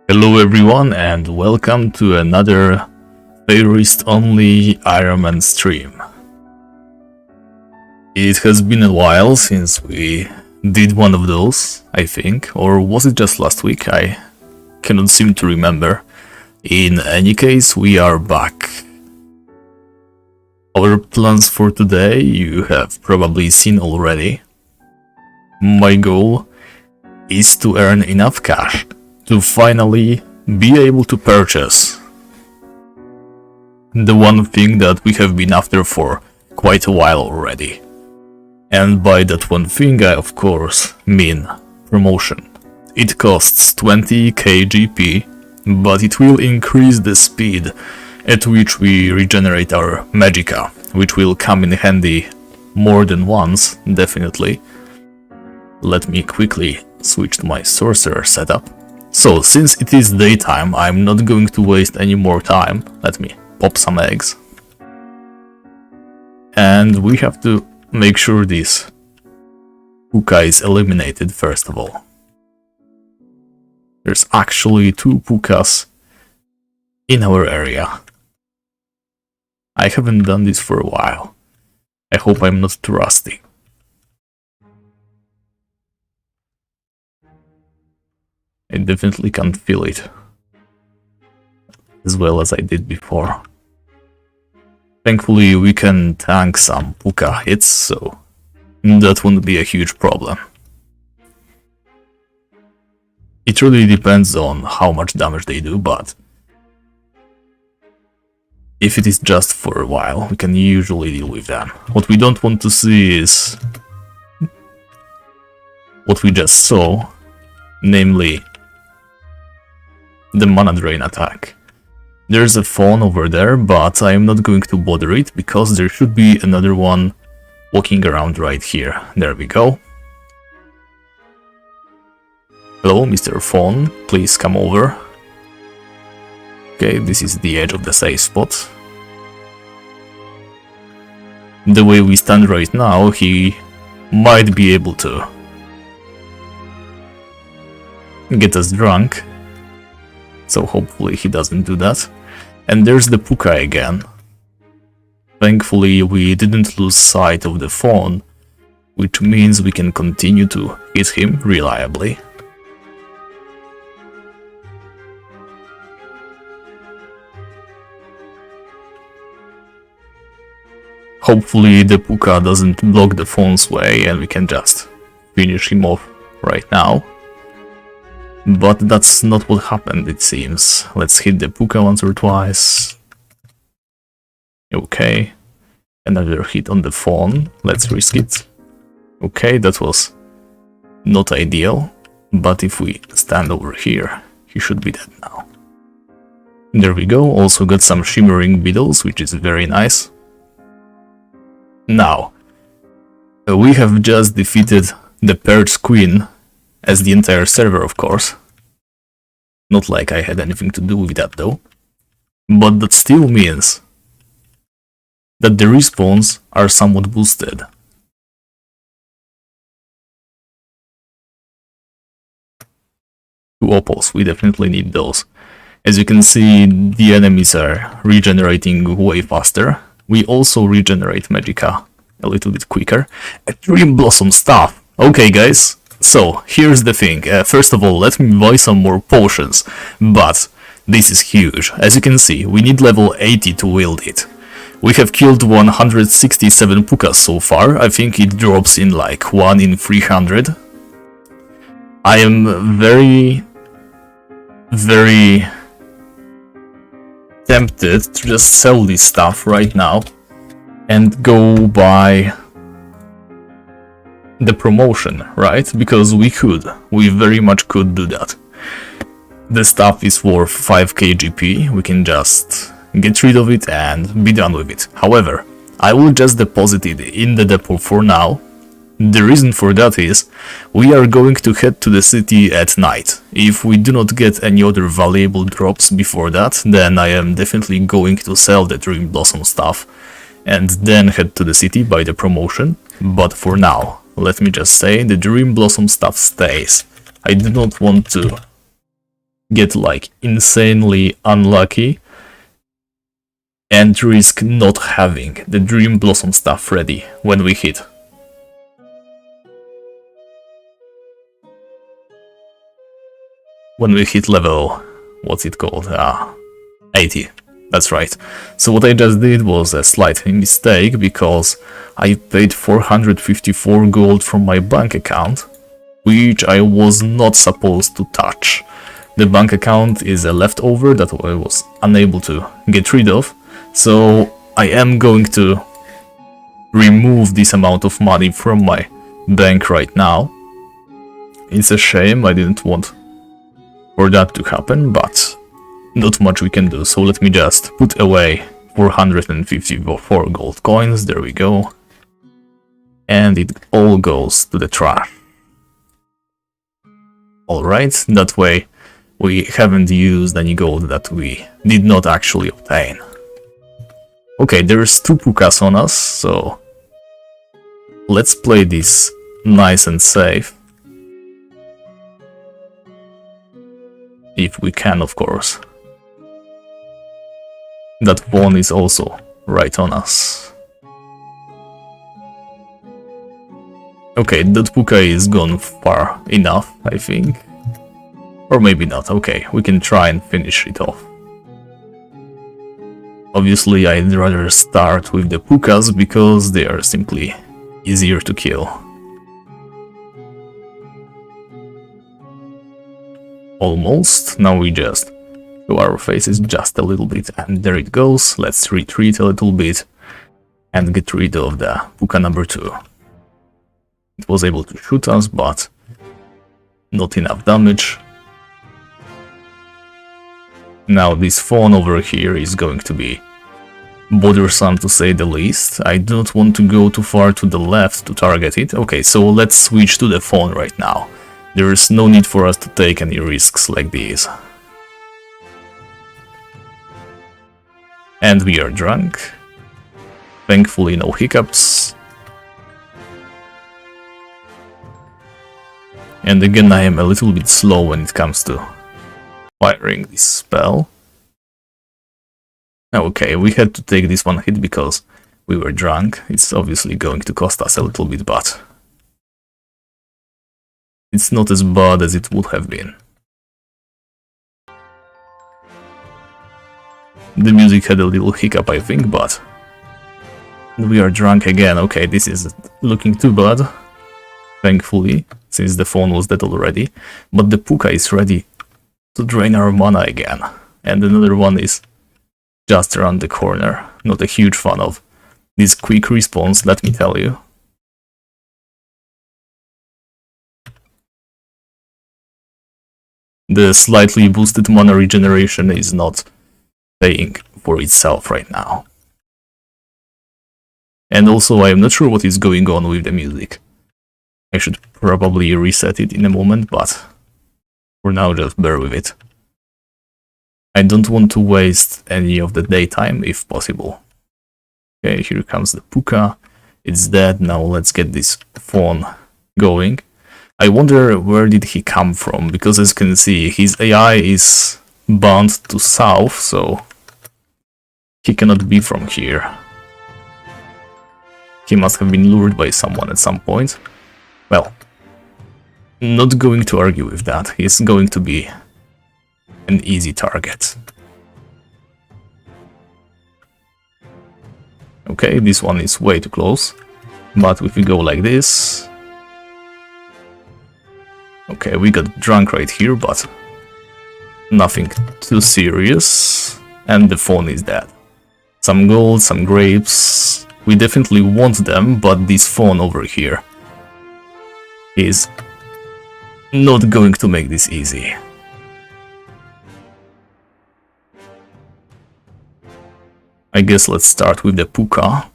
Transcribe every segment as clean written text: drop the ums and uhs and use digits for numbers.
Hello everyone and welcome to another Feyrist only Ironman stream. It has been a while since we did one of those, I think, or was it just last week? I cannot seem to remember. In any case, we are back. Our plans for today you have probably seen already. My goal is to earn enough cash to finally be able to purchase the one thing that we have been after for quite a while already. And by that one thing I of course mean promotion. It costs 20 kgp, but it will increase the speed at which we regenerate our magicka, which will come in handy more than once, definitely. Let me quickly switch to my sorcerer setup. So, since it is daytime, I'm not going to waste any more time. Let me pop some eggs. And we have to make sure this puka is eliminated first of all. There's actually 2 pukas in our area. I haven't done this for a while. I hope I'm not too rusty. I definitely can't feel it as well as I did before. Thankfully we can tank some puka hits, so that wouldn't be a huge problem. It really depends on how much damage they do, but if it is just for a while, we can usually deal with them. What we don't want to see is what we just saw, namely the mana drain attack. There's a fawn over there, but I am not going to bother it because there should be another one walking around right here. There we go. Hello, Mr. Fawn, please come over. Okay, this is the edge of the safe spot. The way we stand right now, he might be able to get us drunk. So hopefully he doesn't do that. And there's the puka again. Thankfully we didn't lose sight of the fawn, which means we can continue to hit him reliably. Hopefully the puka doesn't block the fawn's way and we can just finish him off right now. But that's not what happened, it seems. Let's hit the puka once or twice. Okay. Another hit on the fawn. Let's risk it. Okay, that was not ideal. But if we stand over here, he should be dead now. There we go. Also got some shimmering beetles, which is very nice. Now, we have just defeated the Perch Queen, as the entire server, of course. Not like I had anything to do with that though. But that still means that the respawns are somewhat boosted. 2 opals, we definitely need those. As you can see, the enemies are regenerating way faster. We also regenerate magicka a little bit quicker. A Dream Blossom staff! Okay guys. So, here's the thing, first of all, let me buy some more potions, but this is huge. As you can see, we need level 80 to wield it. We have killed 167 pukas so far. I think it drops in like 1 in 300. I am very tempted to just sell this stuff right now and go buy the promotion, right? Because we very much could do that. The stuff is worth 5 kgp, we can just get rid of it and be done with it. However, I will just deposit it in the depot for now. The reason for that is, we are going to head to the city at night. If we do not get any other valuable drops before that, then I am definitely going to sell the Dream Blossom stuff and then head to the city by the promotion. But for now, let me just say, the Dream Blossom stuff stays. I do not want to get like insanely unlucky and risk not having the Dream Blossom stuff ready when we hit. When we hit level, what's it called? 80. That's right. So what I just did was a slight mistake, because I paid 454 gold from my bank account, which I was not supposed to touch. The bank account is a leftover that I was unable to get rid of, so I am going to remove this amount of money from my bank right now. It's a shame, I didn't want for that to happen, but not much we can do, so let me just put away 454 gold coins, there we go. And it all goes to the trash. Alright, that way we haven't used any gold that we did not actually obtain. Okay, there's 2 pukas on us, so let's play this nice and safe. If we can, of course. That pawn is also right on us. Okay, that puka is gone far enough, I think. Or maybe not. Okay, we can try and finish it off. Obviously, I'd rather start with the pukas because they are simply easier to kill. Almost. Now we just show our faces just a little bit, and there it goes. Let's retreat a little bit and get rid of the puka number 2. It was able to shoot us, but not enough damage. Now this fawn over here is going to be bothersome, to say the least. I don't want to go too far to the left to target it. Okay, so let's switch to the fawn right now. There is no need for us to take any risks like these. And we are drunk. Thankfully no hiccups. And again, I am a little bit slow when it comes to firing this spell. Okay, we had to take this one hit because we were drunk. It's obviously going to cost us a little bit, but it's not as bad as it would have been. The music had a little hiccup, I think, but we are drunk again. Okay, this is looking too bad, thankfully, since the phone was dead already. But the puka is ready to drain our mana again, and another one is just around the corner. Not a huge fan of this quick response, let me tell you. The slightly boosted mana regeneration is not paying for itself right now. And also, I am not sure what is going on with the music. I should probably reset it in a moment, but for now just bear with it. I don't want to waste any of the daytime if possible. Okay, here comes the puka. It's dead. Now let's get this fawn going. I wonder where did he come from, because as you can see, his AI is bound to south, so he cannot be from here. He must have been lured by someone at some point. Well, not going to argue with that. He's going to be an easy target. Okay, this one is way too close, but if we go like this... Okay, we got drunk right here, but nothing too serious, and the phone is dead. Some gold, some grapes, we definitely want them, but this phone over here is not going to make this easy. I guess let's start with the puka.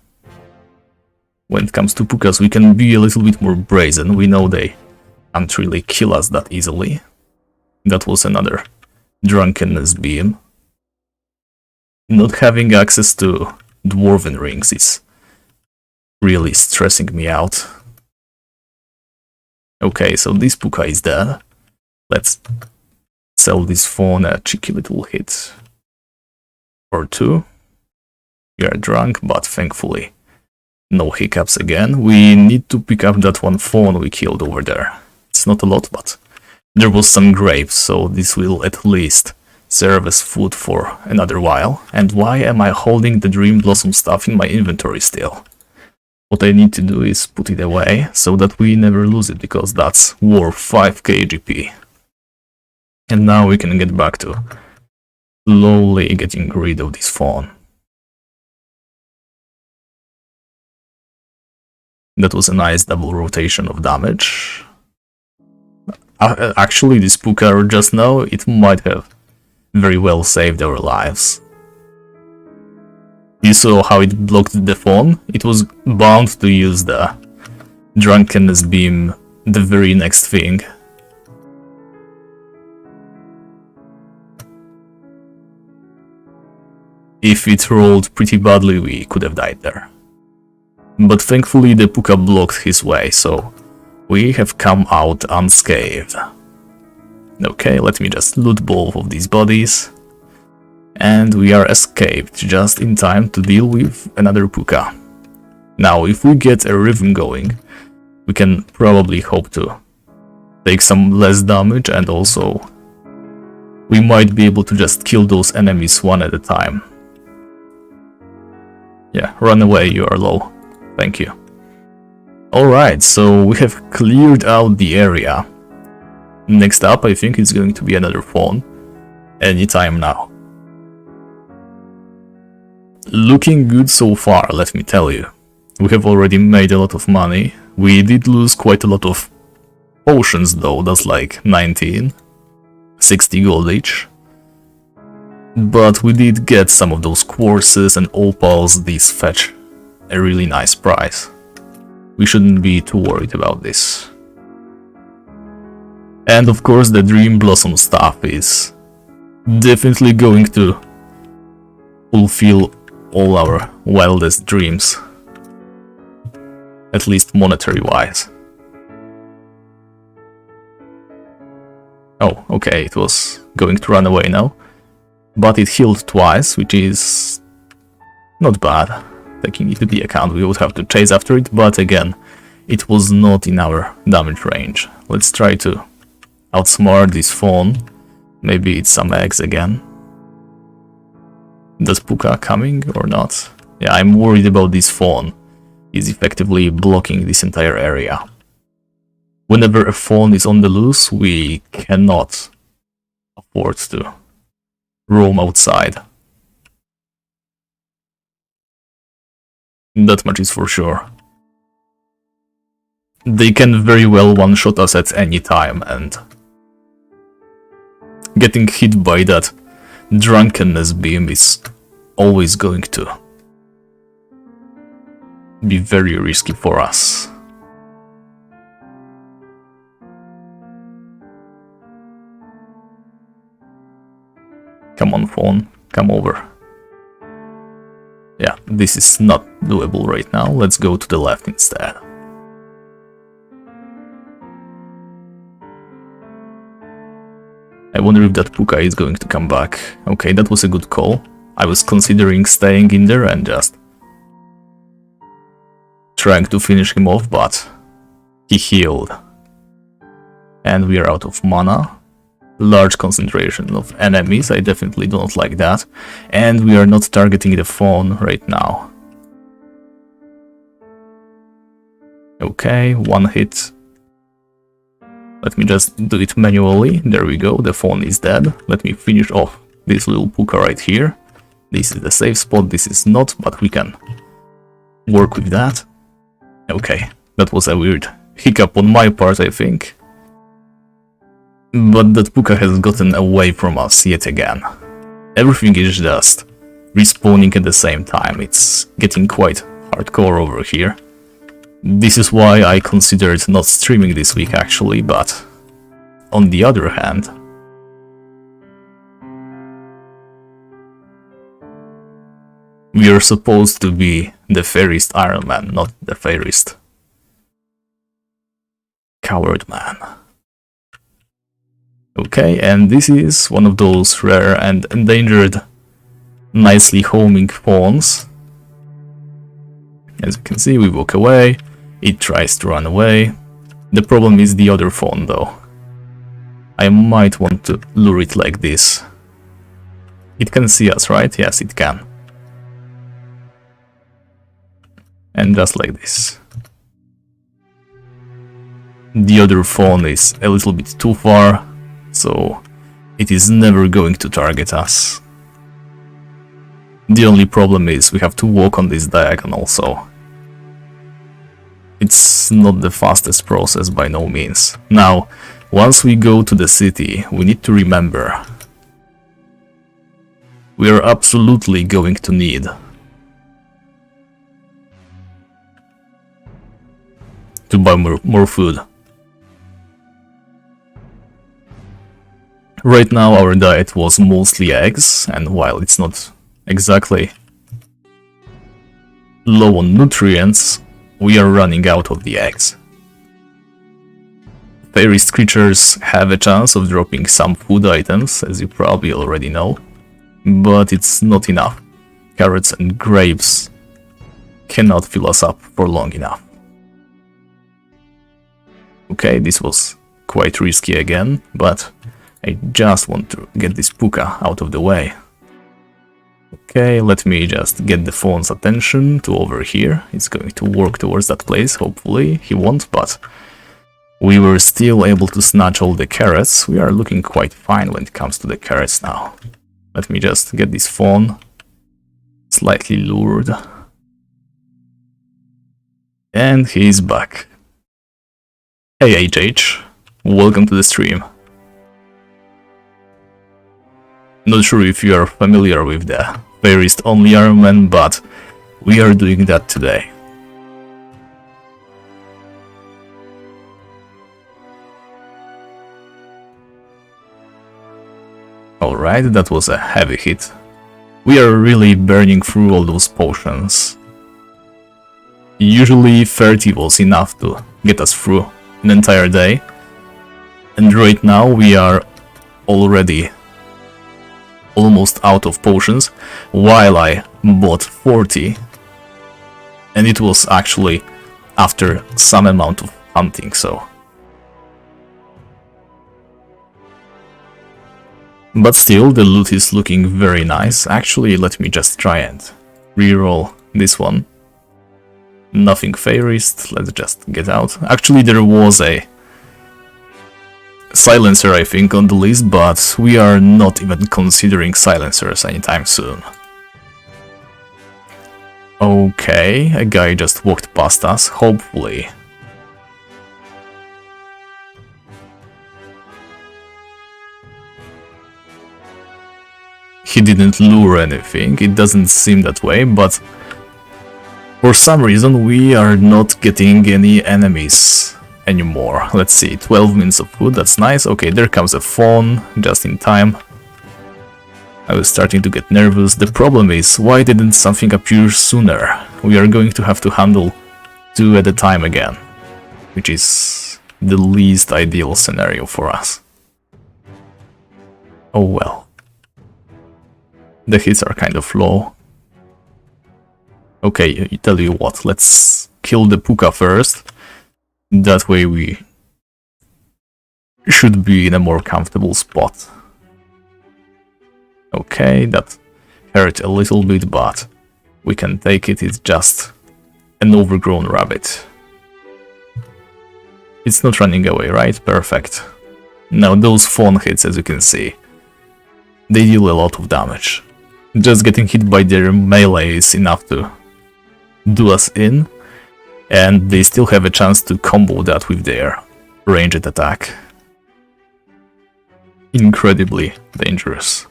When it comes to pukas, we can be a little bit more brazen. We know they can't really kill us that easily. That was another drunkenness beam. Not having access to dwarven rings is really stressing me out. Okay, so this puka is dead. Let's sell this phone a cheeky little hit or two. We are drunk, but thankfully no hiccups again. We need to pick up that one phone we killed over there. It's not a lot, but there was some grapes, so this will at least serve as food for another while. And why am I holding the Dream Blossom stuff in my inventory still? What I need to do is put it away so that we never lose it, because that's worth 5k GP. And now we can get back to slowly getting rid of this phone. That was a nice double rotation of damage. Actually, this Puka just now, it might have very well saved our lives. You saw how it blocked the phone? It was bound to use the drunkenness beam the very next thing. If it rolled pretty badly, we could have died there. But thankfully the Puka blocked his way, so we have come out unscathed. Okay, let me just loot both of these bodies. And we are escaped just in time to deal with another Puka. Now, if we get a rhythm going, we can probably hope to take some less damage, and also we might be able to just kill those enemies one at a time. Yeah, run away, you are low. Thank you. Alright, so we have cleared out the area. Next up, I think it's going to be another phone. Anytime now. Looking good so far, let me tell you. We have already made a lot of money. We did lose quite a lot of potions though, that's like 19. 60 gold each. But we did get some of those quartzes and opals. These fetch a really nice price. We shouldn't be too worried about this. And of course the Dream Blossom stuff is definitely going to fulfill all our wildest dreams. At least monetary wise. Oh, okay, it was going to run away now. But it healed twice, which is not bad. Taking into the account, we would have to chase after it, but again, it was not in our damage range. Let's try to outsmart this phone. Maybe it's some eggs again. Does Puka coming or not? Yeah, I'm worried about this phone. He's effectively blocking this entire area. Whenever a phone is on the loose, we cannot afford to roam outside. That much is for sure. They can very well one-shot us at any time, and getting hit by that drunkenness beam is always going to be very risky for us. Come on, phone, come over. Yeah, this is not doable right now. Let's go to the left instead. I wonder if that Puka is going to come back. Okay, that was a good call. I was considering staying in there and just trying to finish him off, but he healed. And we are out of mana. Large concentration of enemies, I definitely don't like that. And we are not targeting the phone right now. Okay, one hit. Let me just do it manually. There we go, the phone is dead. Let me finish off this little Puka right here. This is the safe spot, this is not, but we can work with that. Okay, that was a weird hiccup on my part, I think. But that Puka has gotten away from us yet again. Everything is just respawning at the same time. It's getting quite hardcore over here. This is why I considered not streaming this week actually, but on the other hand, we are supposed to be the Feyrist Ironman, not the Feyrist Coward man. Okay, and this is one of those rare and endangered, nicely homing fawns. As you can see, we walk away, it tries to run away. The problem is the other fawn though. I might want to lure it like this. It can see us, right? Yes, it can. And just like this. The other fawn is a little bit too far, so it is never going to target us. The only problem is we have to walk on this diagonal, so it's not the fastest process by no means. Now, once we go to the city, we need to remember we are absolutely going to need to buy more food. Right now our diet was mostly eggs, and while it's not exactly low on nutrients, we are running out of the eggs. Feyrist creatures have a chance of dropping some food items, as you probably already know, but it's not enough. Carrots and grapes cannot fill us up for long enough. Okay, this was quite risky again, but I just want to get this puka out of the way. Okay, let me just get the fawn's attention to over here. It's going to work towards that place, hopefully. He won't, but we were still able to snatch all the carrots. We are looking quite fine when it comes to the carrots now. Let me just get this fawn slightly lured. And he's back. Hey HH, welcome to the stream. Not sure if you are familiar with the Feyrist only Ironman, but we are doing that today. Alright, that was a heavy hit. We are really burning through all those potions. Usually 30 was enough to get us through an entire day, and right now we are already almost out of potions, while I bought 40, and it was actually after some amount of hunting, so. But still, the loot is looking very nice. Actually, let me just try and reroll this one. Nothing Feyrist, let's just get out. Actually, there was a silencer, I think, on the list, but we are not even considering silencers anytime soon. Okay, a guy just walked past us, hopefully. He didn't lure anything, it doesn't seem that way, but for some reason we are not getting any enemies anymore. Let's see, 12 minutes of food, that's nice. Okay, there comes a fawn, just in time. I was starting to get nervous. The problem is, why didn't something appear sooner? We are going to have to handle 2 at a time again, which is the least ideal scenario for us. Oh well. The hits are kind of low. Okay, I tell you what, let's kill the puka first. That way we should be in a more comfortable spot. Okay, that hurt a little bit, but we can take it. It's just an overgrown rabbit. It's not running away, right? Perfect. Now those fawn hits, as you can see, they deal a lot of damage. Just getting hit by their melee is enough to do us in, and they still have a chance to combo that with their ranged attack. Incredibly dangerous.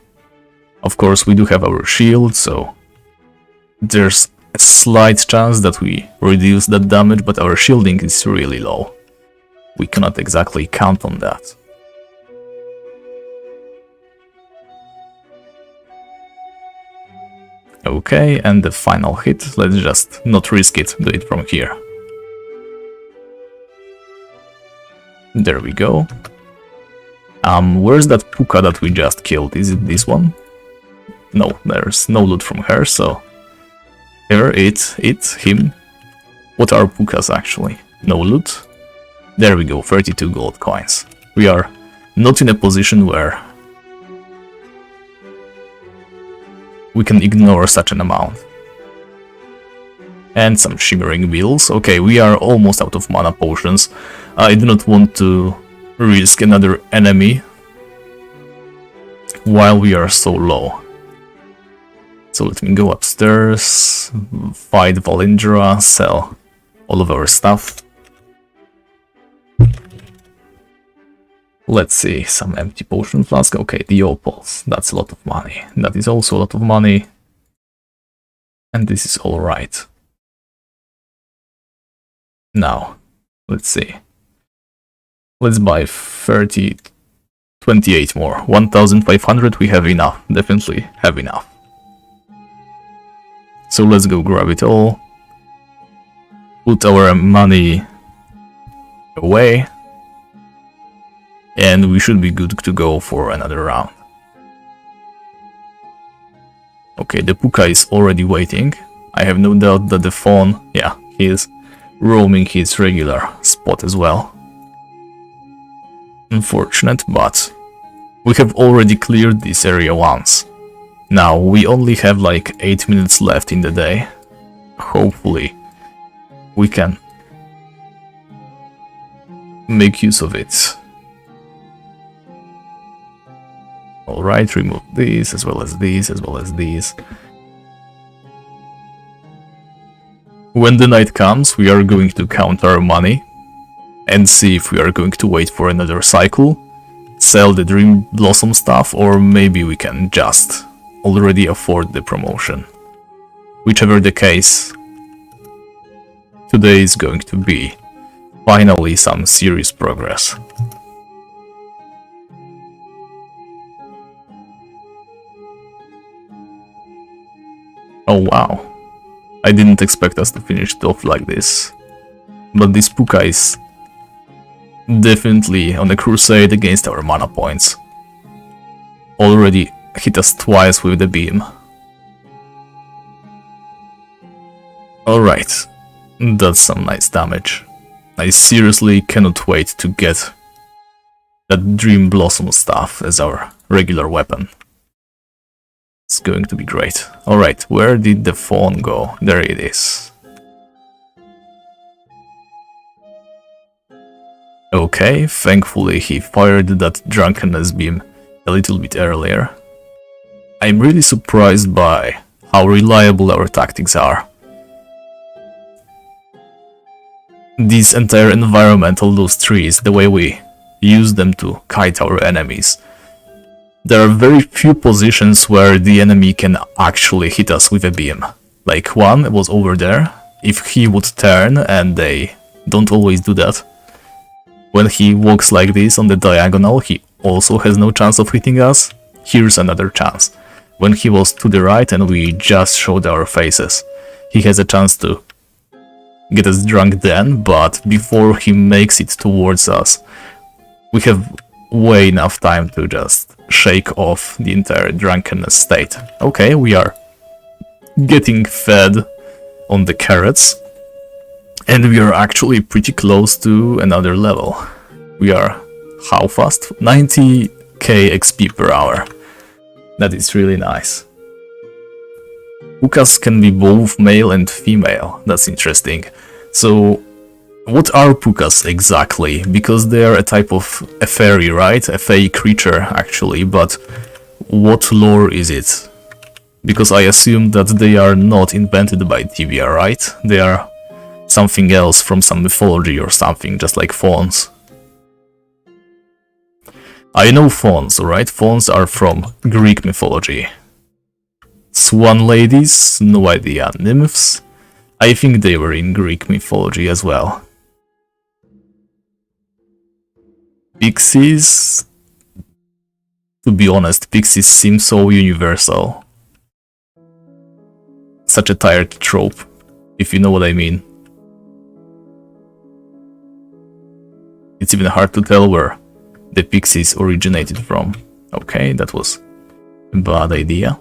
Of course, we do have our shield, so there's a slight chance that we reduce that damage, but our shielding is really low. We cannot exactly count on that. Okay, and the final hit, let's just not risk it, do it from here. There we go. Where's that puka that we just killed? Is it this one? No, there's no loot from her, so... Her, it, him. What are pukas actually? No loot? There we go, 32 gold coins. We are not in a position where we can ignore such an amount. And some shimmering wheels. Okay, we are almost out of mana potions. I do not want to risk another enemy while we are so low. So let me go upstairs, fight Valindra, sell all of our stuff. Let's see, some empty potion flask. Okay, the opals, that's a lot of money. That is also a lot of money. And this is alright. Now, let's see. Let's buy 28 more. 1500, we have enough. Definitely have enough. So let's go grab it all. Put our money away. And we should be good to go for another round. Okay, the puka is already waiting. I have no doubt that the fawn, yeah, he is roaming his regular spot as well. Unfortunate, but we have already cleared this area once. Now, we only have like 8 minutes left in the day. Hopefully, we can make use of it. Alright, remove these, as well as these, as well as these. When the night comes, we are going to count our money and see if we are going to wait for another cycle, sell the Dream Blossom stuff, or maybe we can just already afford the promotion. Whichever the case, today is going to be finally some serious progress. Oh wow, I didn't expect us to finish it off like this, but this puka is definitely on a crusade against our mana points. Already hit us twice with the beam. Alright, that's some nice damage. I seriously cannot wait to get that Dream Blossom stuff as our regular weapon. It's going to be great. Alright, where did the fawn go? There it is. Okay, thankfully he fired that drunkenness beam a little bit earlier. I'm really surprised by how reliable our tactics are. This entire environment, all those trees, the way we use them to kite our enemies. There are very few positions where the enemy can actually hit us with a beam. Like one was over there. If he would turn, and they don't always do that, when he walks like this on the diagonal, he also has no chance of hitting us. Here's another chance. When he was to the right and we just showed our faces, he has a chance to get us drunk then, but before he makes it towards us, we have way enough time to just shake off the entire drunkenness state. Okay, we are getting fed on the carrots, and we are actually pretty close to another level. We are how fast? 90k XP per hour. That is really nice. Pukas can be both male and female. That's interesting. So, what are pukas exactly? Because they are a type of a fairy, right? A fey creature, actually, but what lore is it? Because I assume that they are not invented by Tibia, right? They are something else from some mythology or something, just like fawns. I know fawns, right? Fawns are from Greek mythology. Swan ladies, no idea. Nymphs? I think they were in Greek mythology as well. Pixies? To be honest, pixies seem so universal. Such a tired trope, if you know what I mean. It's even hard to tell where the pixies originated from. Okay, that was a bad idea.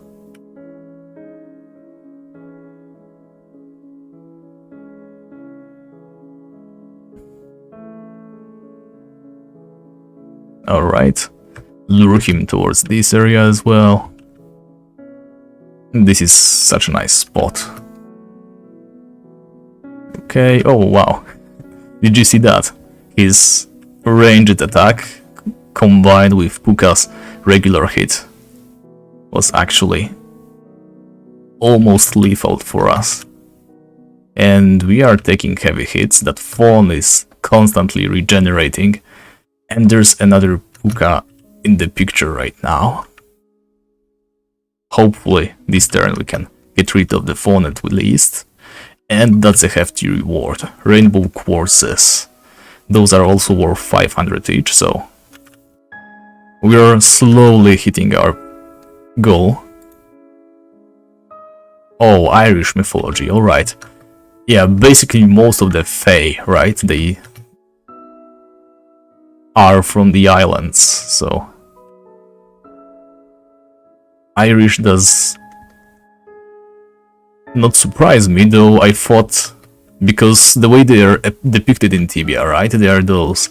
Alright, lure him towards this area as well. This is such a nice spot. Okay, oh wow. Did you see that? His ranged attack combined with Puka's regular hit was actually almost lethal for us. And we are taking heavy hits. That fawn is constantly regenerating. And there's another Puka in the picture right now. Hopefully this turn we can get rid of the fawn at least. And that's a hefty reward. Rainbow quartzes. Those are also worth 500 each, so we are slowly hitting our goal. Oh, Irish mythology, alright. Yeah, basically most of the Fae, right? They are from the islands, so Irish does not surprise me, though I thought, because the way they are depicted in Tibia, right? They are those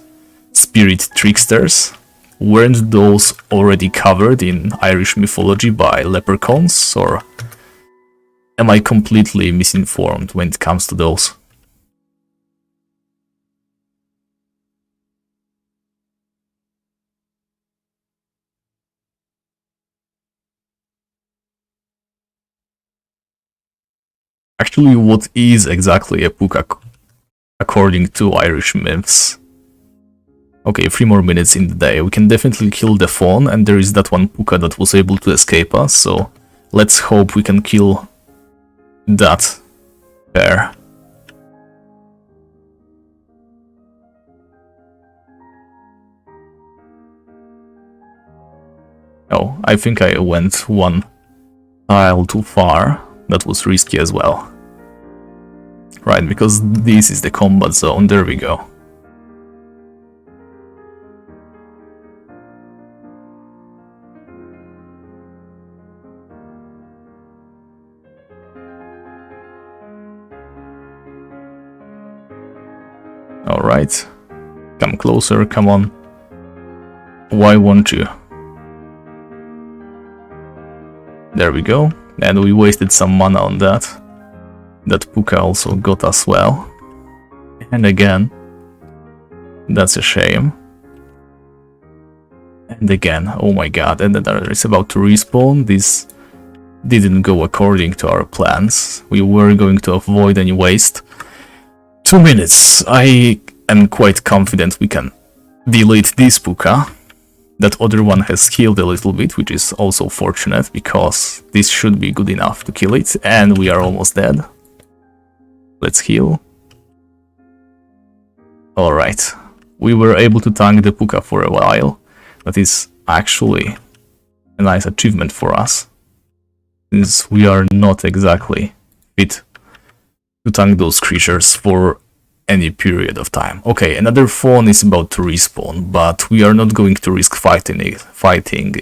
spirit tricksters. Weren't those already covered in Irish mythology by leprechauns, or am I completely misinformed when it comes to those? Actually, what is exactly a Puka according to Irish myths? Okay, 3 more minutes in the day. We can definitely kill the fawn, and there is that one Puka that was able to escape us, so let's hope we can kill that pair. Oh, I think I went one tile too far. That was risky as well. Right, because this is the combat zone. There we go. Alright. Come closer, come on. Why won't you? There we go. And we wasted some mana on that. That Puka also got us well. And again, that's a shame. And again, oh my god, and then it's about to respawn. This didn't go according to our plans. We were going to avoid any waste. 2 minutes. I am quite confident we can delete this Puka. That other one has healed a little bit, which is also fortunate, because this should be good enough to kill it, and we are almost dead. Let's heal. Alright, we were able to tank the Puka for a while. That is actually a nice achievement for us, since we are not exactly fit to tank those creatures for any period of time. Okay, another fawn is about to respawn, but we are not going to risk fighting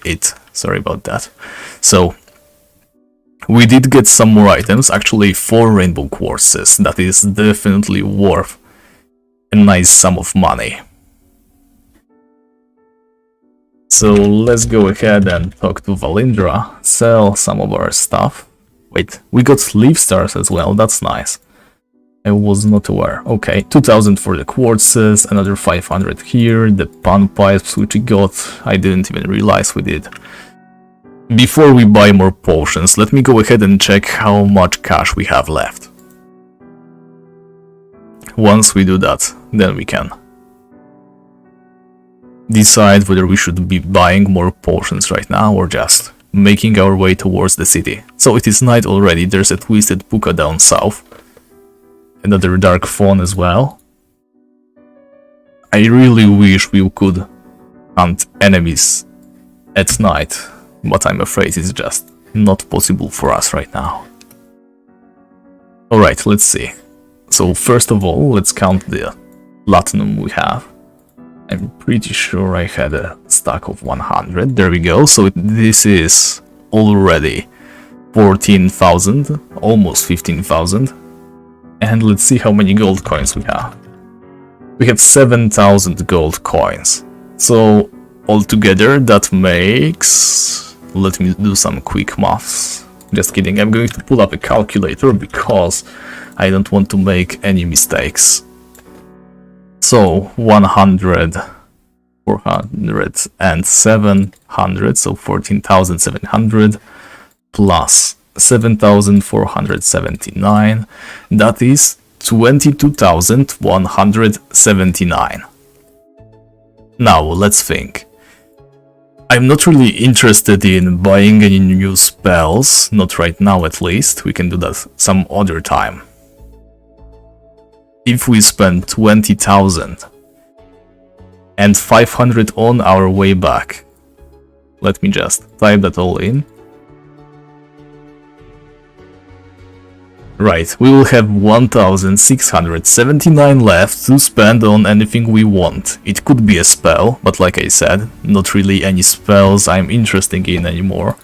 it. Sorry about that. So, we did get some more items, actually 4 rainbow quartzes. That is definitely worth a nice sum of money. So let's go ahead and talk to Valindra, sell some of our stuff. Wait, we got leaf stars as well, that's nice. I was not aware. Okay, 2000 for the quartzes, another 500 here, the pan pipes which we got, I didn't even realize we did. Before we buy more potions, let me go ahead and check how much cash we have left. Once we do that, then we can decide whether we should be buying more potions right now or just making our way towards the city. So it is night already, there's a twisted Puka down south. Another dark fawn as well. I really wish we could hunt enemies at night, but I'm afraid it's just not possible for us right now. Alright, let's see. So first of all, let's count the platinum we have. I'm pretty sure I had a stack of 100. There we go. So this is already 14,000, almost 15,000. And let's see how many gold coins we have. We have 7,000 gold coins. So altogether that makes... Let me do some quick maths. Just kidding, I'm going to pull up a calculator because I don't want to make any mistakes. So 100, 400 and 700, so 14,700 plus 7,479, that is 22,179. Now let's think. I'm not really interested in buying any new spells, not right now at least, we can do that some other time. If we spend 20,000 and 500 on our way back, let me just type that all in. Right, we will have 1,679 left to spend on anything we want. It could be a spell, but like I said, not really any spells I'm interested in anymore.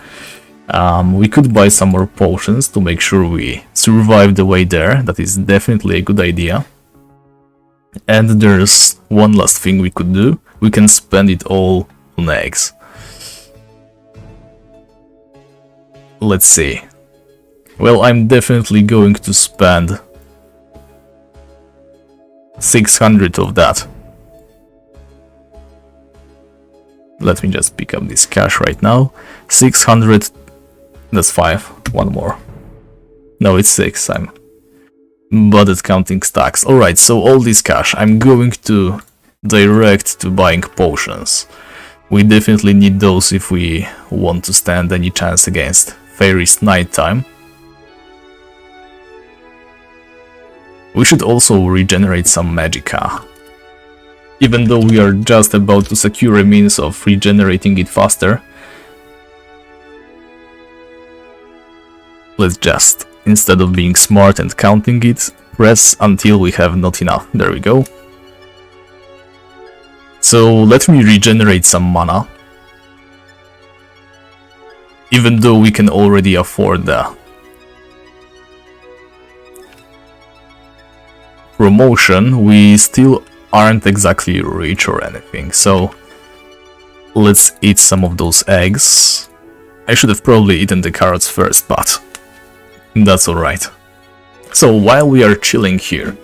We could buy some more potions to make sure we survive the way there. That is definitely a good idea. And there's one last thing we could do. We can spend it all on eggs. Let's see. Well, I'm definitely going to spend 600 of that. Let me just pick up this cash right now. 600, that's 5, one more. No, it's 6, I'm bad at counting stacks. Alright, so all this cash I'm going to direct to buying potions. We definitely need those if we want to stand any chance against Feyrist nighttime. We should also regenerate some magicka. Even though we are just about to secure a means of regenerating it faster, let's just, instead of being smart and counting it, press until we have not enough. There we go. So let me regenerate some mana. Even though we can already afford the promotion, we still aren't exactly rich or anything, so let's eat some of those eggs. I should have probably eaten the carrots first, but that's alright. So while we are chilling here,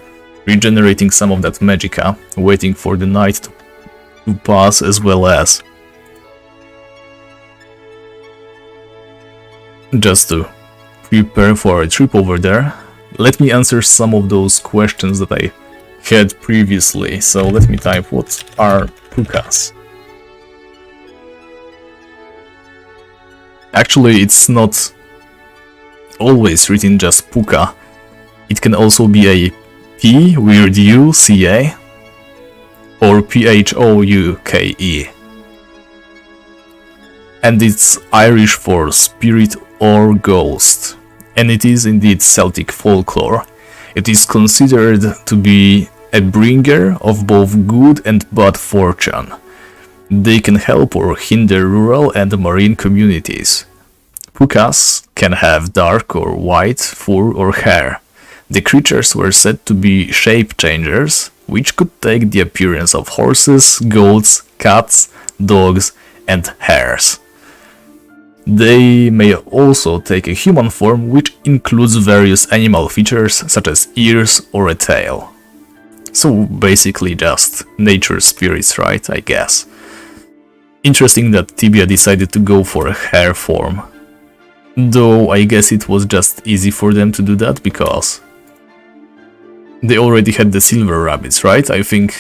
regenerating some of that magicka, waiting for the night to pass, as well as just to prepare for a trip over there, let me answer some of those questions that I had previously. So let me type, what are pukas? Actually, it's not always written just puka. It can also be a P, weird U, C A, or PHOUKE. And it's Irish for spirit or ghost. And it is indeed Celtic folklore. It is considered to be a bringer of both good and bad fortune. They can help or hinder rural and marine communities. Pukas can have dark or white fur or hair. The creatures were said to be shape changers, which could take the appearance of horses, goats, cats, dogs, and hares. They may also take a human form, which includes various animal features such as ears or a tail. So basically just nature spirits, right, I guess. Interesting that Tibia decided to go for a hare form. Though I guess it was just easy for them to do that because they already had the silver rabbits, right? I think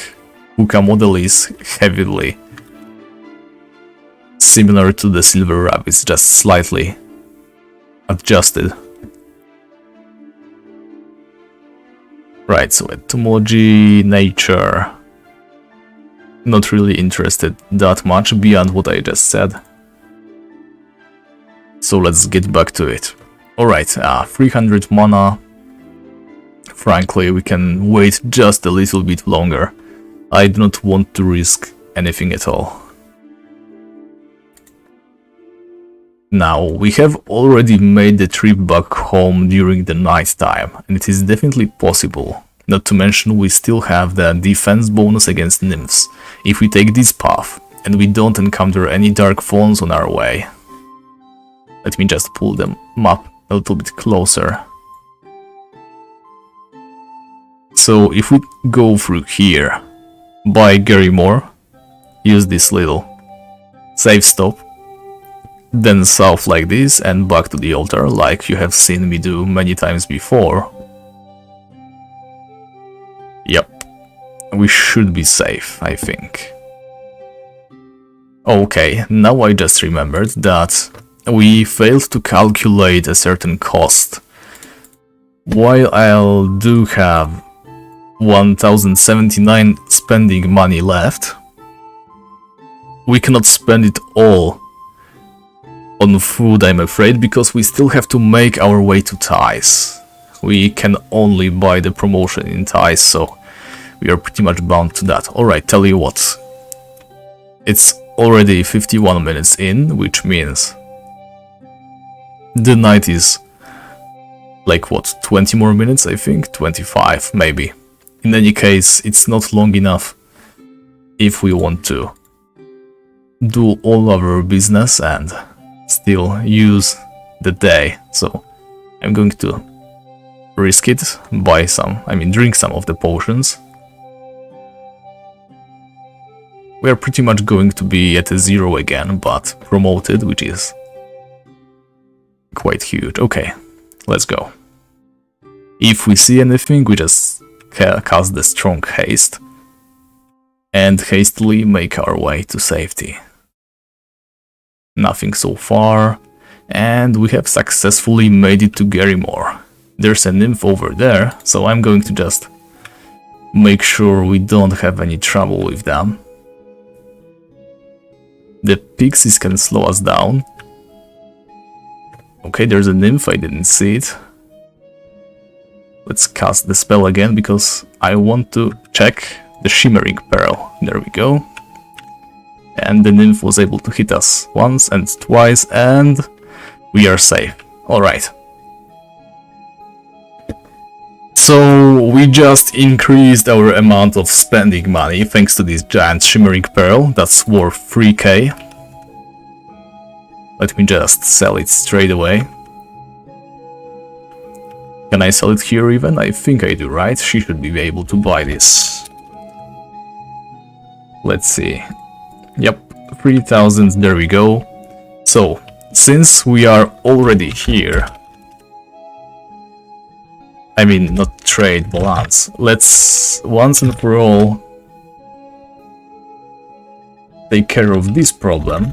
Puka model is heavily similar to the silver rabbits, just slightly adjusted. Right, so etymology, nature, not really interested that much beyond what I just said. So let's get back to it. Alright, 300 mana. Frankly, we can wait just a little bit longer. I do not want to risk anything at all. Now, we have already made the trip back home during the night time, and it is definitely possible. Not to mention, we still have the defense bonus against nymphs, if we take this path, and we don't encounter any dark falls on our way. Let me just pull the map a little bit closer. So, if we go through here, by Gary Moore, use this little safe stop, then south like this and back to the altar like you have seen me do many times before. Yep, we should be safe, I think. Okay, now I just remembered that we failed to calculate a certain cost. While I do have 1079 spending money left, we cannot spend it all on food, I'm afraid, because we still have to make our way to Ties. We can only buy the promotion in Ties, so we are pretty much bound to that. Alright, tell you what. It's already 51 minutes in, which means the night is like what, 20 more minutes, I think? 25, maybe. In any case, it's not long enough if we want to do all our business and still use the day. So I'm going to risk it, drink some of the potions. We are pretty much going to be at a 0 again, but promoted, which is quite huge. Okay, let's go. If we see anything, we just cast the strong haste and hastily make our way to safety. Nothing so far, and we have successfully made it to Garrymore. There's a nymph over there, so I'm going to just make sure we don't have any trouble with them. The pixies can slow us down. Okay, there's a nymph, I didn't see it. Let's cast the spell again, because I want to check the Shimmering Pearl. There we go. And the nymph was able to hit us once and twice, and we are safe. Alright. So we just increased our amount of spending money thanks to this giant Shimmering Pearl. That's worth 3k. Let me just sell it straight away. Can I sell it here even? I think I do, right? She should be able to buy this. Let's see. Yep, 3000, there we go. So, since we are already here, I mean, not trade, balance, let's once and for all take care of this problem.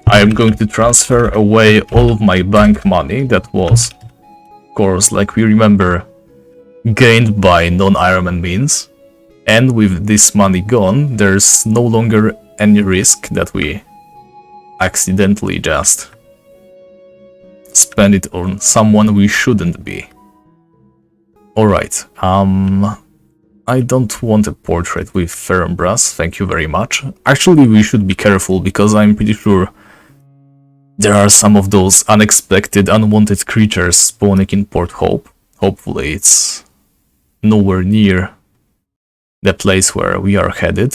I am going to transfer away all of my bank money that was, of course, like we remember, gained by non-Ironman means, and with this money gone, there's no longer any risk that we accidentally just spend it on someone we shouldn't be. Alright, I don't want a portrait with firm brass, thank you very much. Actually, we should be careful, because I'm pretty sure there are some of those unexpected, unwanted creatures spawning in Port Hope. Hopefully it's nowhere near the place where we are headed,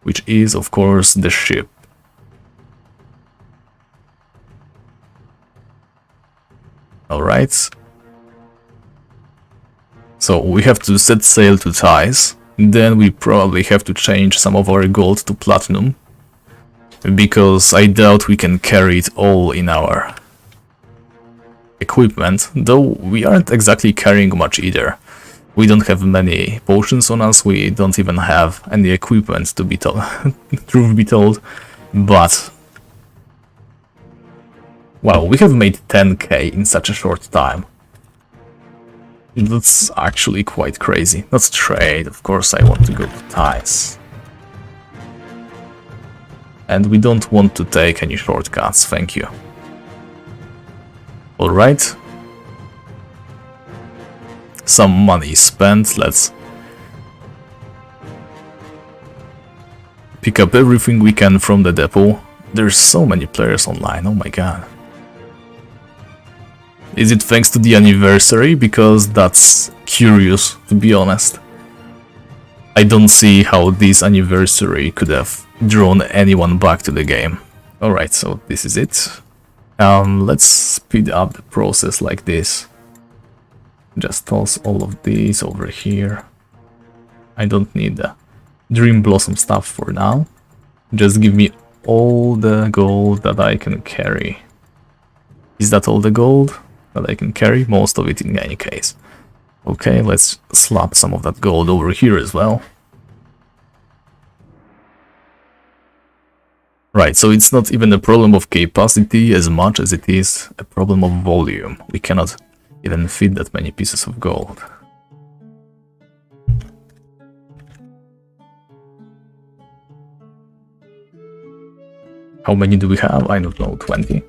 which is, of course, the ship. Alright. So we have to set sail to Ties, then we probably have to change some of our gold to platinum, because I doubt we can carry it all in our equipment, though we aren't exactly carrying much either. We don't have many potions on us, we don't even have any equipment, to be told, truth be told, but wow, we have made 10k in such a short time. That's actually quite crazy. Let's trade, of course I want to go to Ties. And we don't want to take any shortcuts, thank you. Alright. some money spent. Let's pick up everything we can from the depot. There's so many players online, oh my god. Is it thanks to the anniversary? Because that's curious, to be honest. I don't see how this anniversary could have drawn anyone back to the game. Alright, so this is it. Let's speed up the process like this. Just toss all of these over here. I don't need the Dream Blossom stuff for now. Just give me all the gold that I can carry. Is that all the gold that I can carry? Most of it in any case. Okay, let's slap some of that gold over here as well. Right, so it's not even a problem of capacity as much as it is a problem of volume. We cannot even fit that many pieces of gold. How many do we have? I don't know, 20.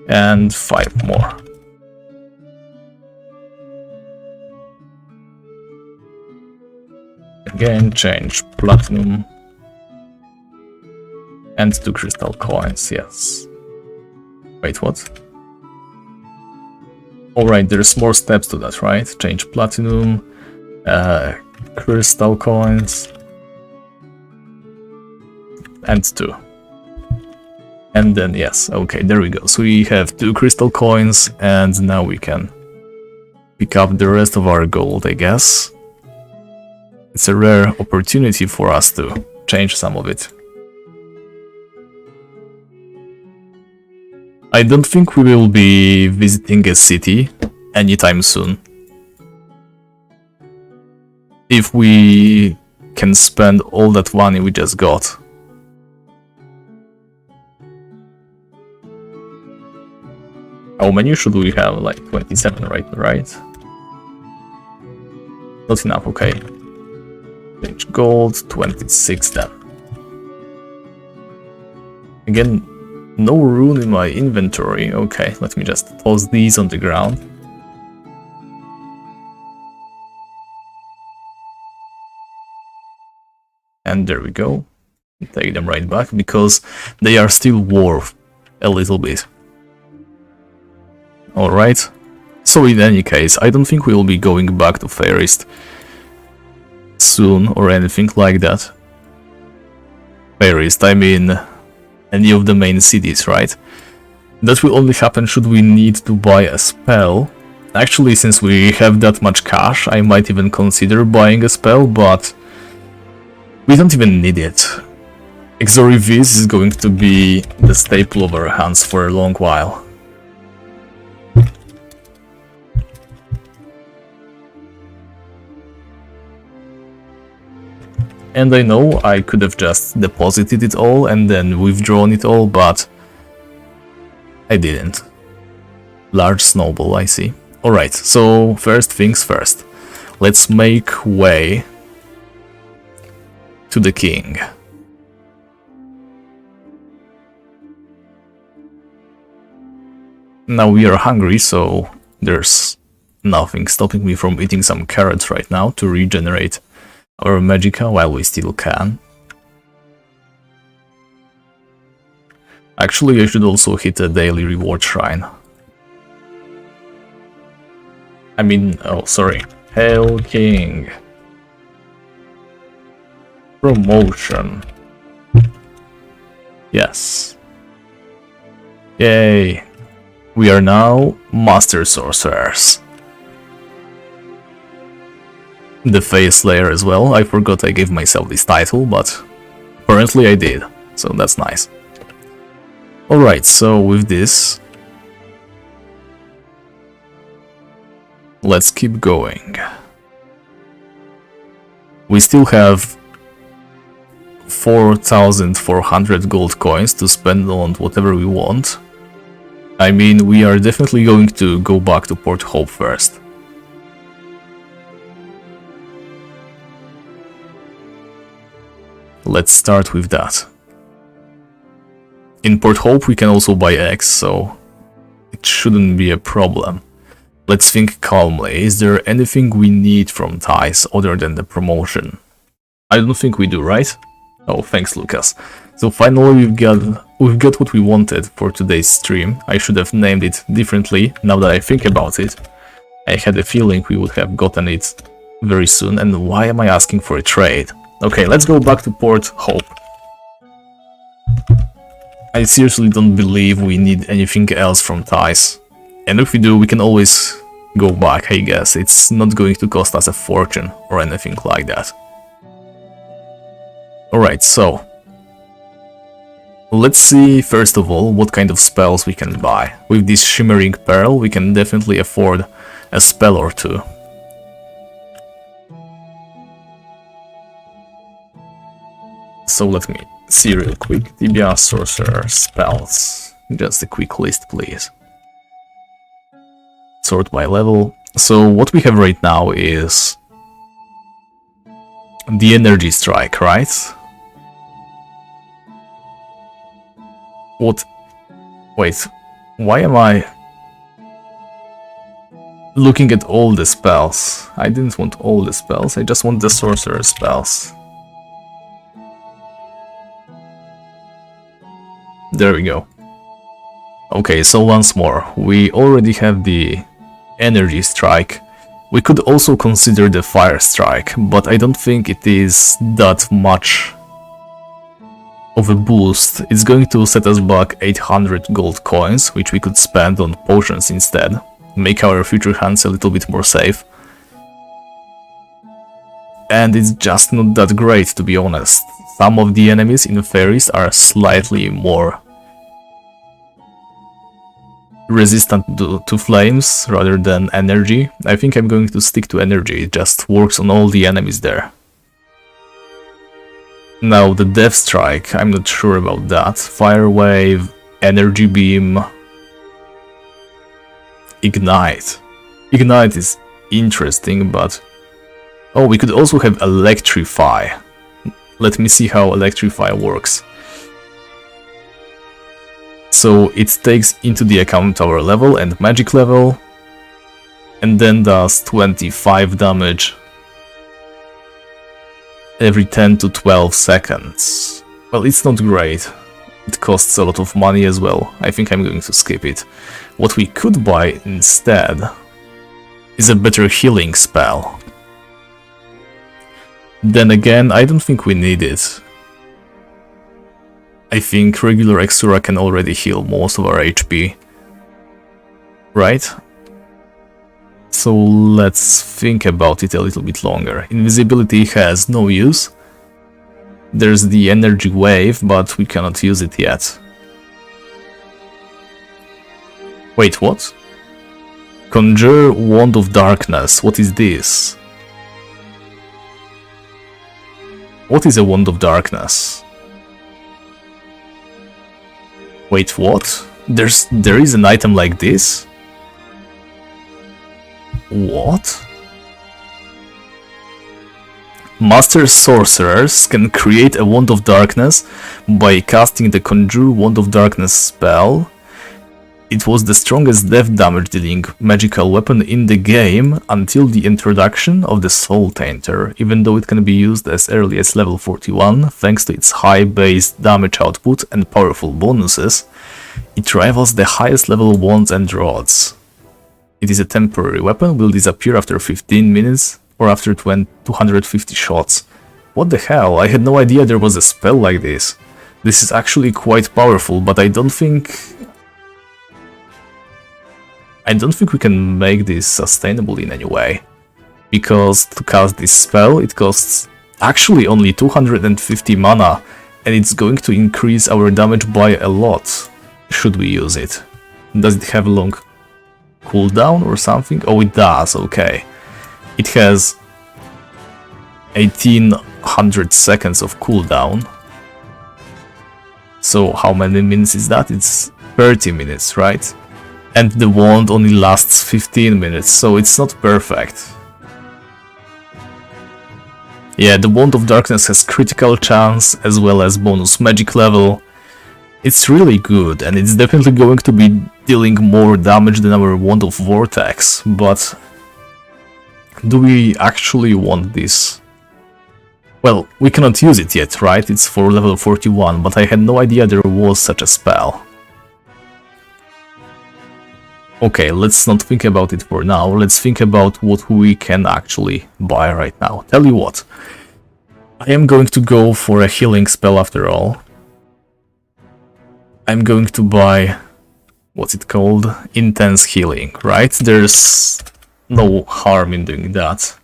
And 5 more. Again, change platinum. And 2 crystal coins, yes. Wait, what? Alright, there's more steps to that, right? Change platinum, crystal coins, and 2. And then, yes, okay, there we go. So we have 2 crystal coins, and now we can pick up the rest of our gold, I guess. It's a rare opportunity for us to change some of it. I don't think we will be visiting a city anytime soon. If we can spend all that money we just got. How many should we have? Like 27, right? Not enough, okay. Change gold, 26 then. Again, no room in my inventory. Okay, let me just toss these on the ground. And there we go. Take them right back, because they are still worth a little bit. Alright. So in any case, I don't think we will be going back to Feyrist soon or anything like that. Feyrist, I mean any of the main cities, right? That will only happen should we need to buy a spell. Actually, since we have that much cash, I might even consider buying a spell, but we don't even need it. Exorivis is going to be the staple of our hands for a long while. And I know I could have just deposited it all and then withdrawn it all, but I didn't. Large snowball, I see. Alright, so first things first. Let's make way to the king. Now we are hungry, so there's nothing stopping me from eating some carrots right now to regenerate our magicka while we still can. Actually, I should also hit a daily reward shrine. I mean, oh, sorry. Hail King. Promotion. Yes. Yay. We are now Master Sorcerers. The Face Layer as well. I forgot I gave myself this title, but apparently I did, so that's nice. Alright, so with this, let's keep going. We still have 4,400 gold coins to spend on whatever we want. I mean, we are definitely going to go back to Port Hope first. Let's start with that. In Port Hope we can also buy eggs, so it shouldn't be a problem. Let's think calmly. Is there anything we need from Thais other than the promotion? I don't think we do, right? Oh, thanks, Lucas. So finally we've got what we wanted for today's stream. I should have named it differently now that I think about it. I had a feeling we would have gotten it very soon, and why am I asking for a trade? Okay, let's go back to Port Hope. I seriously don't believe we need anything else from Thais. And if we do, we can always go back, I guess. It's not going to cost us a fortune or anything like that. Alright, so let's see first of all what kind of spells we can buy. With this Shimmering Pearl we can definitely afford a spell or two. So let me see real quick. Tibia, Sorcerer, Spells. Just a quick list, please. Sort by level. So what we have right now is the Energy Strike, right? What? Wait, why am I looking at all the spells? I didn't want all the spells, I just want the Sorcerer spells. There we go. Okay, so once more, we already have the Energy Strike. We could also consider the Fire Strike, but I don't think it is that much of a boost. It's going to set us back 800 gold coins, which we could spend on potions instead. Make our future hands a little bit more safe. And it's just not that great, to be honest. Some of the enemies in Feyrist are slightly more resistant to flames rather than energy. I think I'm going to stick to energy, it just works on all the enemies there. Now the Death Strike, I'm not sure about that. Fire Wave, Energy Beam, Ignite. Ignite is interesting, but... oh, we could also have Electrify. Let me see how Electrify works. So it takes into the account our level and magic level, and then does 25 damage every 10 to 12 seconds. Well, it's not great. It costs a lot of money as well. I think I'm going to skip it. What we could buy instead is a better healing spell. Then again, I don't think we need it. I think regular Exura can already heal most of our HP. Right? So let's think about it a little bit longer. Invisibility has no use. There's the Energy Wave, but we cannot use it yet. Wait, what? Conjure Wand of Darkness. What is this? What is a Wand of Darkness? Wait, what? There is an item like this? What? Master Sorcerers can create a Wand of Darkness by casting the Conjure Wand of Darkness spell. It was the strongest death damage dealing magical weapon in the game until the introduction of the Soul Tainter, even though it can be used as early as level 41, thanks to its high base damage output and powerful bonuses. It rivals the highest level wands and rods. It is a temporary weapon, will disappear after 15 minutes or after 250 shots. What the hell, I had no idea there was a spell like this. This is actually quite powerful, but I don't think we can make this sustainable in any way. Because to cast this spell, it costs actually only 250 mana, and it's going to increase our damage by a lot, should we use it. Does it have a long cooldown or something? Oh, it does, okay. It has 1800 seconds of cooldown. So how many minutes is that? It's 30 minutes, right? And the wand only lasts 15 minutes, so it's not perfect. Yeah, the Wand of Darkness has critical chance as well as bonus magic level. It's really good, and it's definitely going to be dealing more damage than our Wand of Vortex, but do we actually want this? Well, we cannot use it yet, right? It's for level 41, but I had no idea there was such a spell. Okay, let's not think about it for now. Let's think about what we can actually buy right now. Tell you what, I am going to go for a healing spell after all. I'm going to buy, what's it called? Intense healing, right? There's no harm in doing that.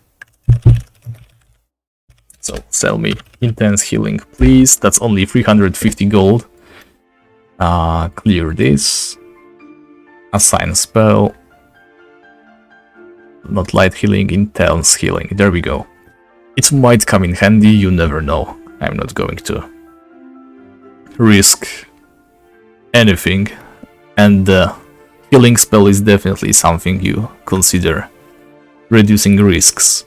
So sell me intense healing, please. That's only 350 gold. Clear this. Assign spell. Not light healing, intense healing. There we go. It might come in handy, you never know. I'm not going to risk anything. And the healing spell is definitely something you consider reducing risks.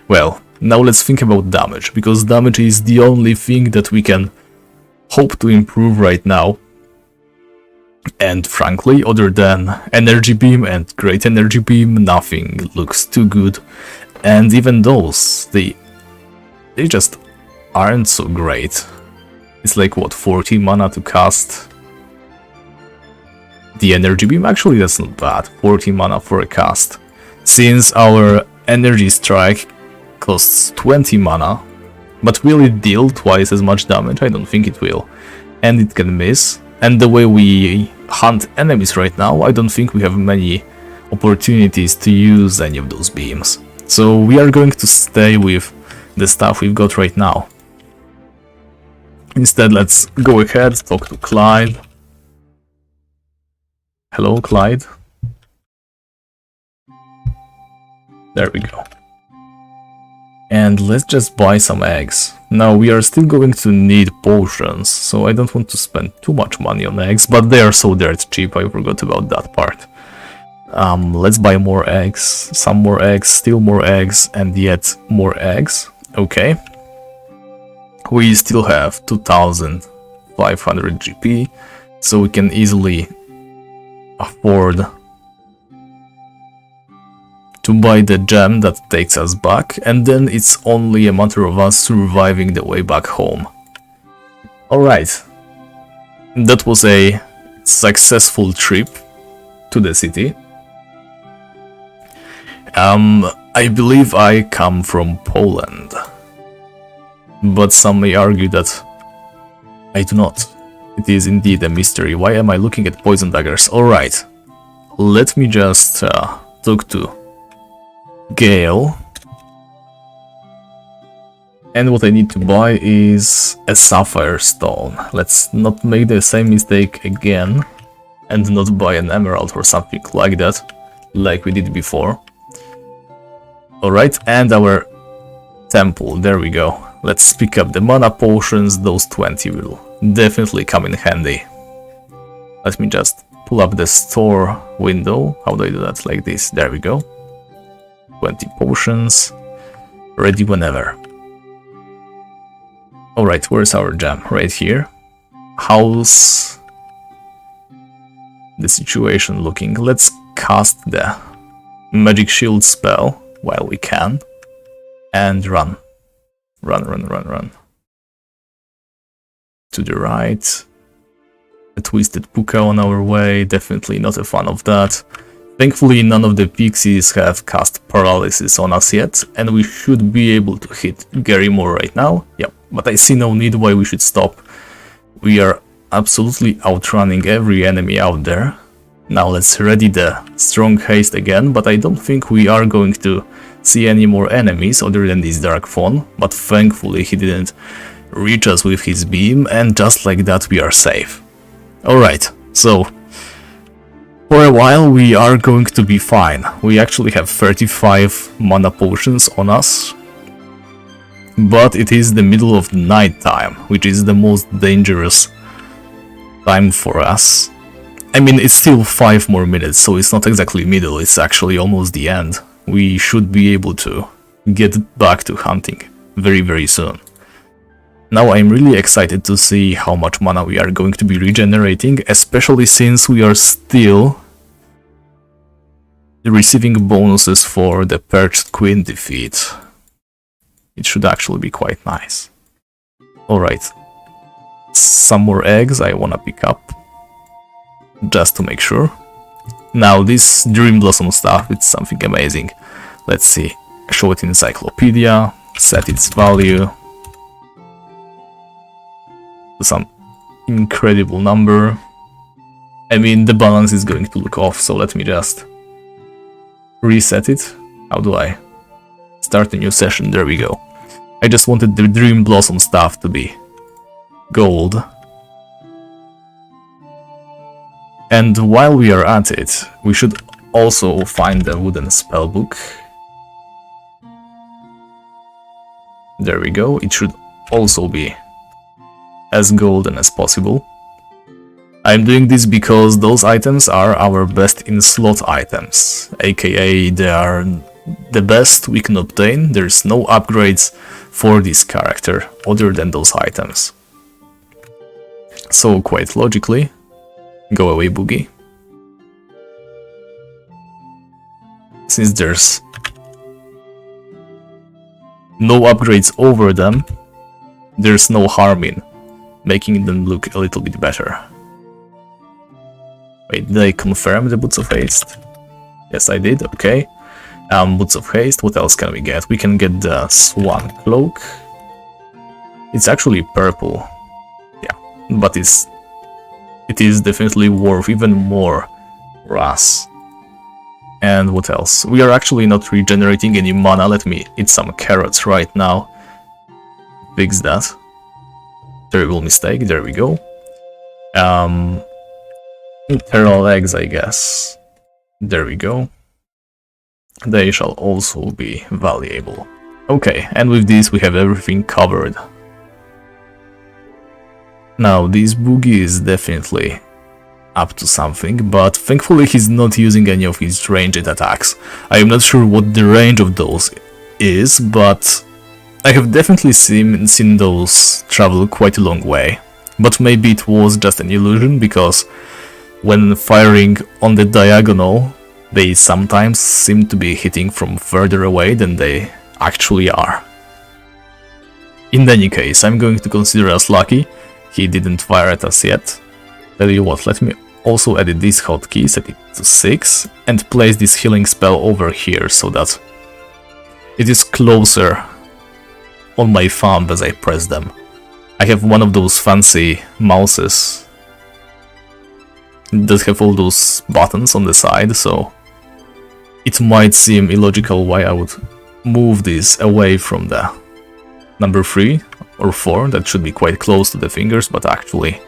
Well, now let's think about damage, because damage is the only thing that we can hope to improve right now. And frankly, other than energy beam and great energy beam, nothing looks too good. And even those, they just aren't so great. It's like, what, 40 mana to cast the energy beam? Actually, that's not bad. 40 mana for a cast. Since our energy strike costs 20 mana, but will it deal twice as much damage? I don't think it will. And it can miss. And the way we hunt enemies right now, I don't think we have many opportunities to use any of those beams. So we are going to stay with the stuff we've got right now. Instead, let's go ahead, talk to Clyde. Hello, Clyde. There we go. And let's just buy some eggs. Now, we are still going to need potions, so I don't want to spend too much money on eggs, but they are so dirt cheap, I forgot about that part. Let's buy more eggs, some more eggs, still more eggs, and yet more eggs. Okay. We still have 2500 GP, so we can easily afford to buy the gem that takes us back, and then it's only a matter of us surviving the way back home. Alright, that was a successful trip to the city. I believe I come from Poland, but some may argue that I do not. It is indeed a mystery. Why am I looking at poison daggers? Alright, let me just talk to Gale, and what I need to buy is a sapphire stone. Let's not make the same mistake again and not buy an emerald or something like that, like we did before. Alright, and our temple, there we go. Let's pick up the mana potions, those 20 will definitely come in handy. Let me just pull up the store window. How do I do that? Like this, there we go. 20 potions, ready whenever. Alright, where's our gem? Right here. How's the situation looking? Let's cast the magic shield spell while we can. And run. Run. To the right. A twisted puka on our way, definitely not a fan of that. Thankfully, none of the pixies have cast paralysis on us yet, and we should be able to hit Gary Moore right now. Yep, but I see no need why we should stop. We are absolutely outrunning every enemy out there. Now let's ready the strong haste again, but I don't think we are going to see any more enemies other than this Dark Fawn, but thankfully he didn't reach us with his beam, and just like that we are safe. Alright, so for a while we are going to be fine. We actually have 35 mana potions on us, but it is the middle of the night time, which is the most dangerous time for us. I mean, it's still 5 more minutes, so it's not exactly middle, it's actually almost the end. We should be able to get back to hunting very, very soon. Now I'm really excited to see how much mana we are going to be regenerating, especially since we are still receiving bonuses for the Perched Queen defeat. It should actually be quite nice. Alright, some more eggs I wanna pick up, just to make sure. Now this Dream Blossom stuff, it's something amazing. Let's see, show it in Encyclopedia, set its value to some incredible number. I mean, the balance is going to look off, so let me just reset it. How do I start a new session? There we go. I just wanted the Dream Blossom stuff to be gold. And while we are at it, we should also find the wooden spellbook. There we go. It should also be as golden as possible. I'm doing this because those items are our best in slot items, aka they are the best we can obtain. There's no upgrades for this character other than those items. So quite logically, go away Boogie. Since there's no upgrades over them, there's no harm in making them look a little bit better. Wait, did I confirm the Boots of Haste? Yes, I did, okay. Boots of Haste, what else can we get? We can get the Swan Cloak. It's actually purple. Yeah, but it is definitely worth even more for us. And what else? We are actually not regenerating any mana. Let me eat some carrots right now. Fix that. Terrible mistake, there we go. Eternal eggs, I guess. There we go. They shall also be valuable. Okay, and with this we have everything covered. Now, this Boogie is definitely up to something, but thankfully he's not using any of his ranged attacks. I am not sure what the range of those is, but I have definitely seen those travel quite a long way. But maybe it was just an illusion, because when firing on the diagonal, they sometimes seem to be hitting from further away than they actually are. In any case, I'm going to consider us lucky. He didn't fire at us yet. Tell you what, let me also edit this hotkey, set it to 6, and place this healing spell over here so that it is closer on my thumb as I press them. I have one of those fancy mouses that have all those buttons on the side, so it might seem illogical why I would move this away from the number 3 or 4, that should be quite close to the fingers, but actually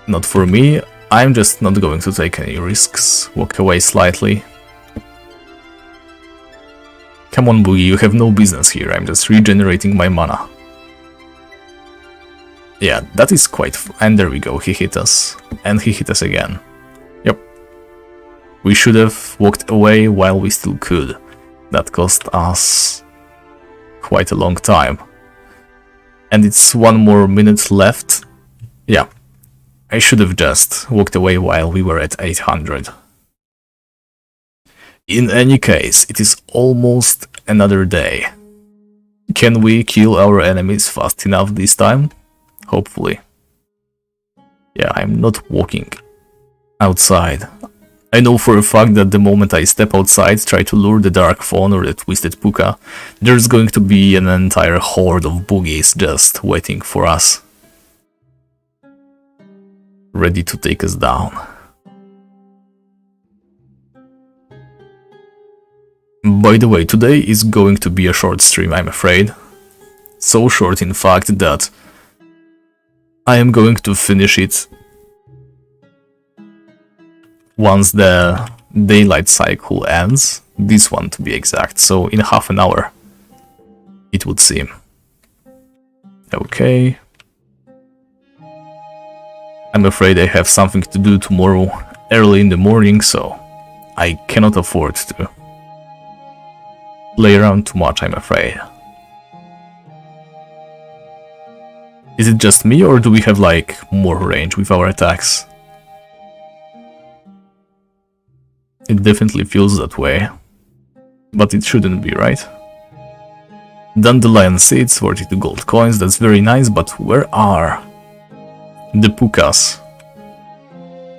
not for me. I'm just not going to take any risks. Walk away slightly. Come on Boogie, you have no business here, I'm just regenerating my mana. Yeah, that is quite and there we go, he hit us. And he hit us again. Yep. We should have walked away while we still could. That cost us quite a long time. And it's 1 more minute left. Yeah. I should have just walked away while we were at 800. In any case, it is almost another day. Can we kill our enemies fast enough this time? Hopefully. Yeah, I'm not walking outside. I know for a fact that the moment I step outside, try to lure the Dark Fawn or the Twisted Puka, there's going to be an entire horde of boogies just waiting for us. Ready to take us down. By the way, today is going to be a short stream, I'm afraid. So short, in fact, that I am going to finish it once the daylight cycle ends. This one, to be exact, so in half an hour, it would seem. Okay. I'm afraid I have something to do tomorrow early in the morning, so I cannot afford to play around too much, I'm afraid. Is it just me, or do we have like more range with our attacks? It definitely feels that way, but it shouldn't be, right? Dandelion seeds, 42 gold coins, that's very nice, but where are the pukas?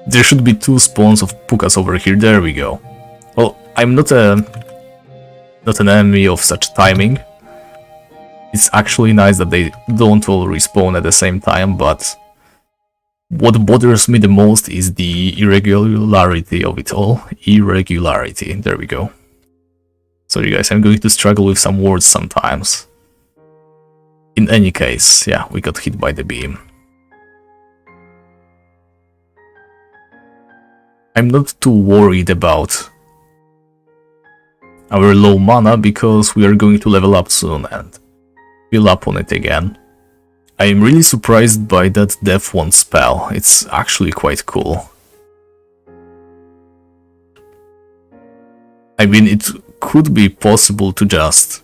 There should be 2 spawns of pukas over here, there we go. Well, I'm not an enemy of such timing. It's actually nice that they don't all respawn at the same time, but what bothers me the most is the irregularity of it all. Irregularity, there we go. Sorry guys, I'm going to struggle with some words sometimes. In any case, yeah, we got hit by the beam. I'm not too worried about our low mana because we are going to level up soon and fill up on it again. I am really surprised by that Death Wand spell, it's actually quite cool. I mean, it could be possible to just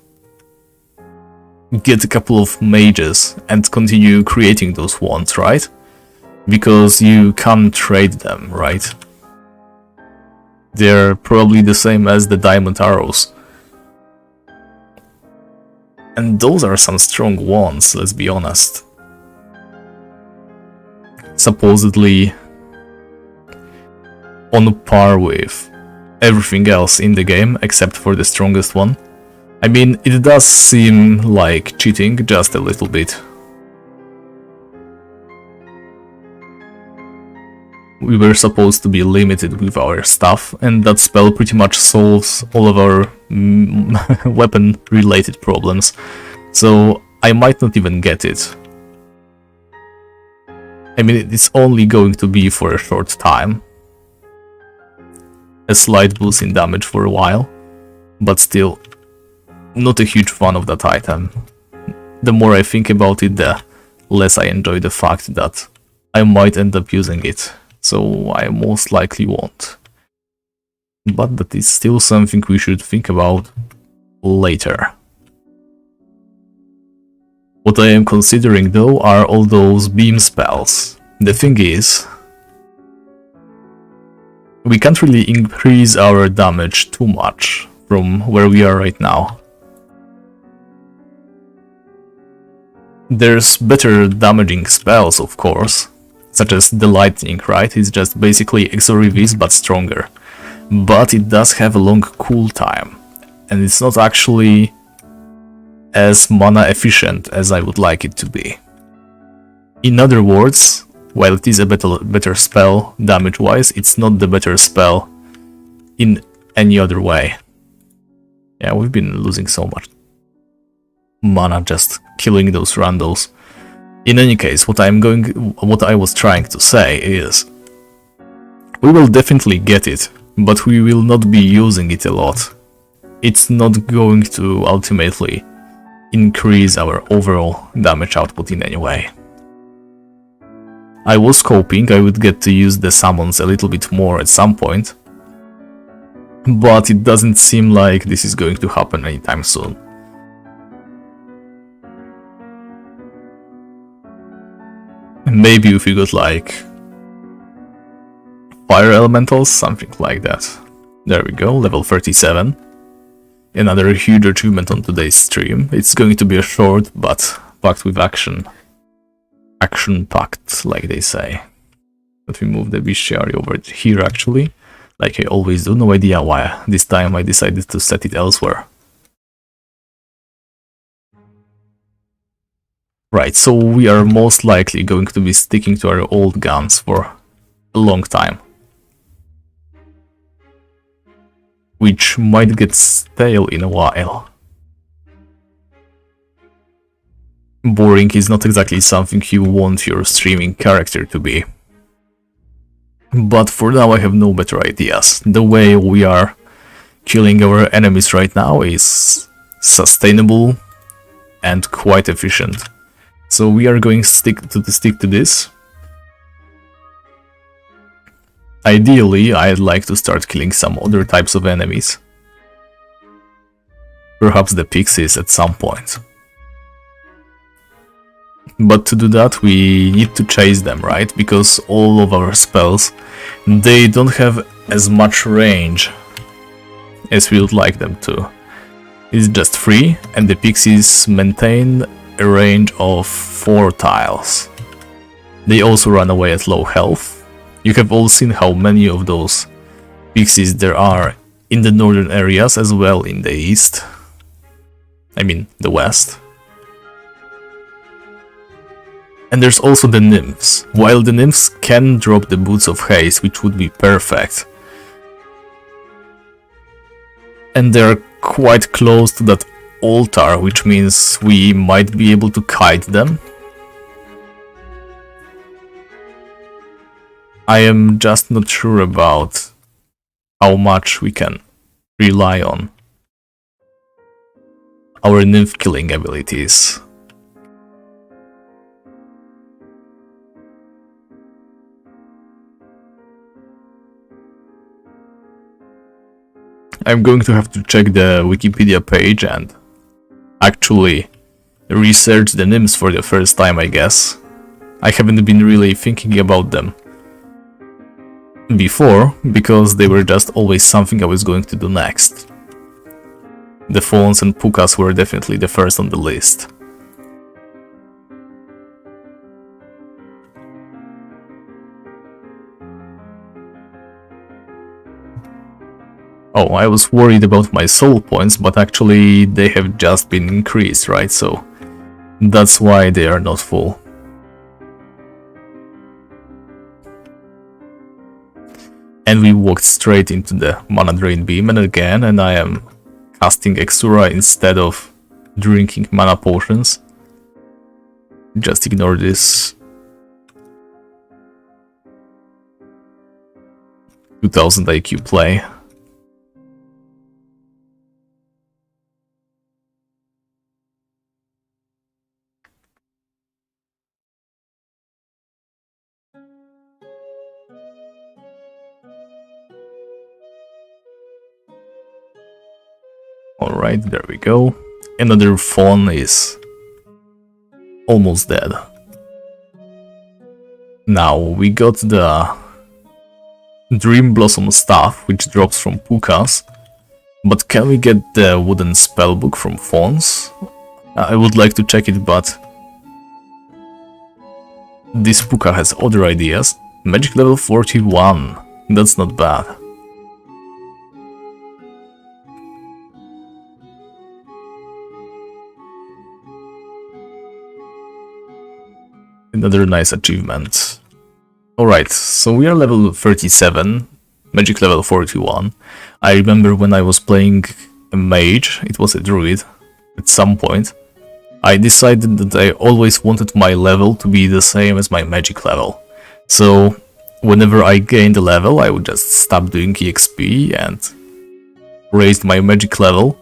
get a couple of mages and continue creating those wands, right? Because you can't trade them, right? They're probably the same as the diamond arrows. And those are some strong wands, let's be honest. Supposedly on par with everything else in the game, except for the strongest one. I mean, it does seem like cheating, just a little bit. We were supposed to be limited with our stuff, and that spell pretty much solves all of our weapon-related problems. So I might not even get it. I mean, it's only going to be for a short time. A slight boost in damage for a while, but still not a huge fan of that item. The more I think about it, the less I enjoy the fact that I might end up using it, so I most likely won't. But that is still something we should think about later. What I am considering though are all those beam spells. The thing is, we can't really increase our damage too much from where we are right now. There's better damaging spells, of course, such as the lightning, right? It's just basically Exorivis but stronger. But it does have a long cooltime, and it's not actually as mana efficient as I would like it to be. In other words, while it is a better spell damage-wise, it's not the better spell in any other way. Yeah, we've been losing so much mana just killing those randos. In any case, what I was trying to say is, we will definitely get it, but we will not be using it a lot. It's not going to ultimately increase our overall damage output in any way. I was hoping I would get to use the summons a little bit more at some point, but it doesn't seem like this is going to happen anytime soon. Maybe if we got like fire elementals, something like that. There we go, level 37. Another huge achievement on today's stream. It's going to be a short, but packed with action. Action-packed, like they say. Let me move the bestiary over here, actually. Like I always do, no idea why. This time I decided to set it elsewhere. Right, so we are most likely going to be sticking to our old guns for a long time. Which might get stale in a while. Boring is not exactly something you want your streaming character to be. But for now I have no better ideas. The way we are killing our enemies right now is sustainable and quite efficient. So we are going to stick to this. Ideally, I'd like to start killing some other types of enemies. Perhaps the pixies at some point. But to do that we need to chase them, right? Because all of our spells, they don't have as much range as we would like them to. It's just 3, and the pixies maintain a range of 4 tiles. They also run away at low health. You have all seen how many of those pixies there are in the northern areas, as well in the east. I mean, the west. And there's also the nymphs. While the nymphs can drop the Boots of Haste, which would be perfect, and they're quite close to that altar, which means we might be able to kite them. I am just not sure about how much we can rely on our nymph killing abilities. I'm going to have to check the Wikipedia page and actually research the nymphs for the first time, I guess. I haven't been really thinking about them before, because they were just always something I was going to do next. The fawns and pukas were definitely the first on the list. Oh, I was worried about my soul points, but actually they have just been increased, right? So that's why they are not full. And we walked straight into the Mana Drain Beam, and again, and I am casting Exura instead of drinking mana potions. Just ignore this. 2000 IQ play. Alright, there we go. Another fawn is almost dead. Now we got the Dream Blossom staff, which drops from pukas. But can we get the wooden spellbook from fawns? I would like to check it, but this puka has other ideas. Magic level 41. That's not bad. Another nice achievement. Alright, so we are level 37, magic level 41. I remember when I was playing a mage, it was a druid, at some point, I decided that I always wanted my level to be the same as my magic level. So whenever I gained a level, I would just stop doing EXP and raised my magic level.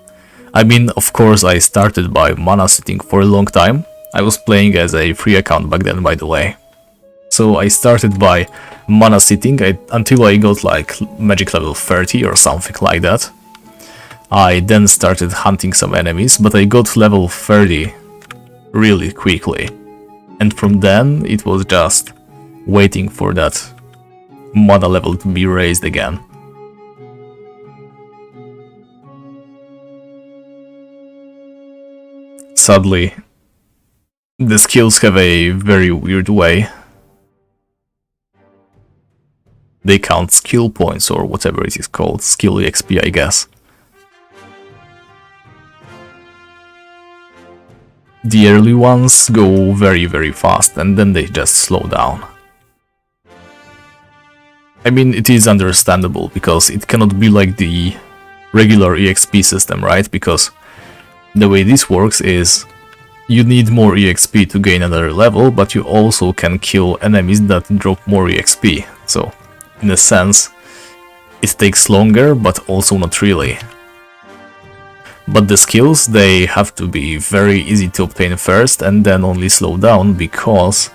I mean, of course, I started by mana sitting for a long time. I was playing as a free account back then, by the way. So I started by mana sitting until I got like magic level 30 or something like that. I then started hunting some enemies, but I got level 30 really quickly. And from then it was just waiting for that mana level to be raised again. Sadly, the skills have a very weird way. They count skill points or whatever it is called, skill EXP, I guess. The early ones go very fast and then they just slow down. I mean, it is understandable because it cannot be like the regular EXP system, right? Because the way this works is you need more EXP to gain another level, but you also can kill enemies that drop more EXP. So, in a sense, it takes longer, but also not really. But the skills, they have to be very easy to obtain first and then only slow down, because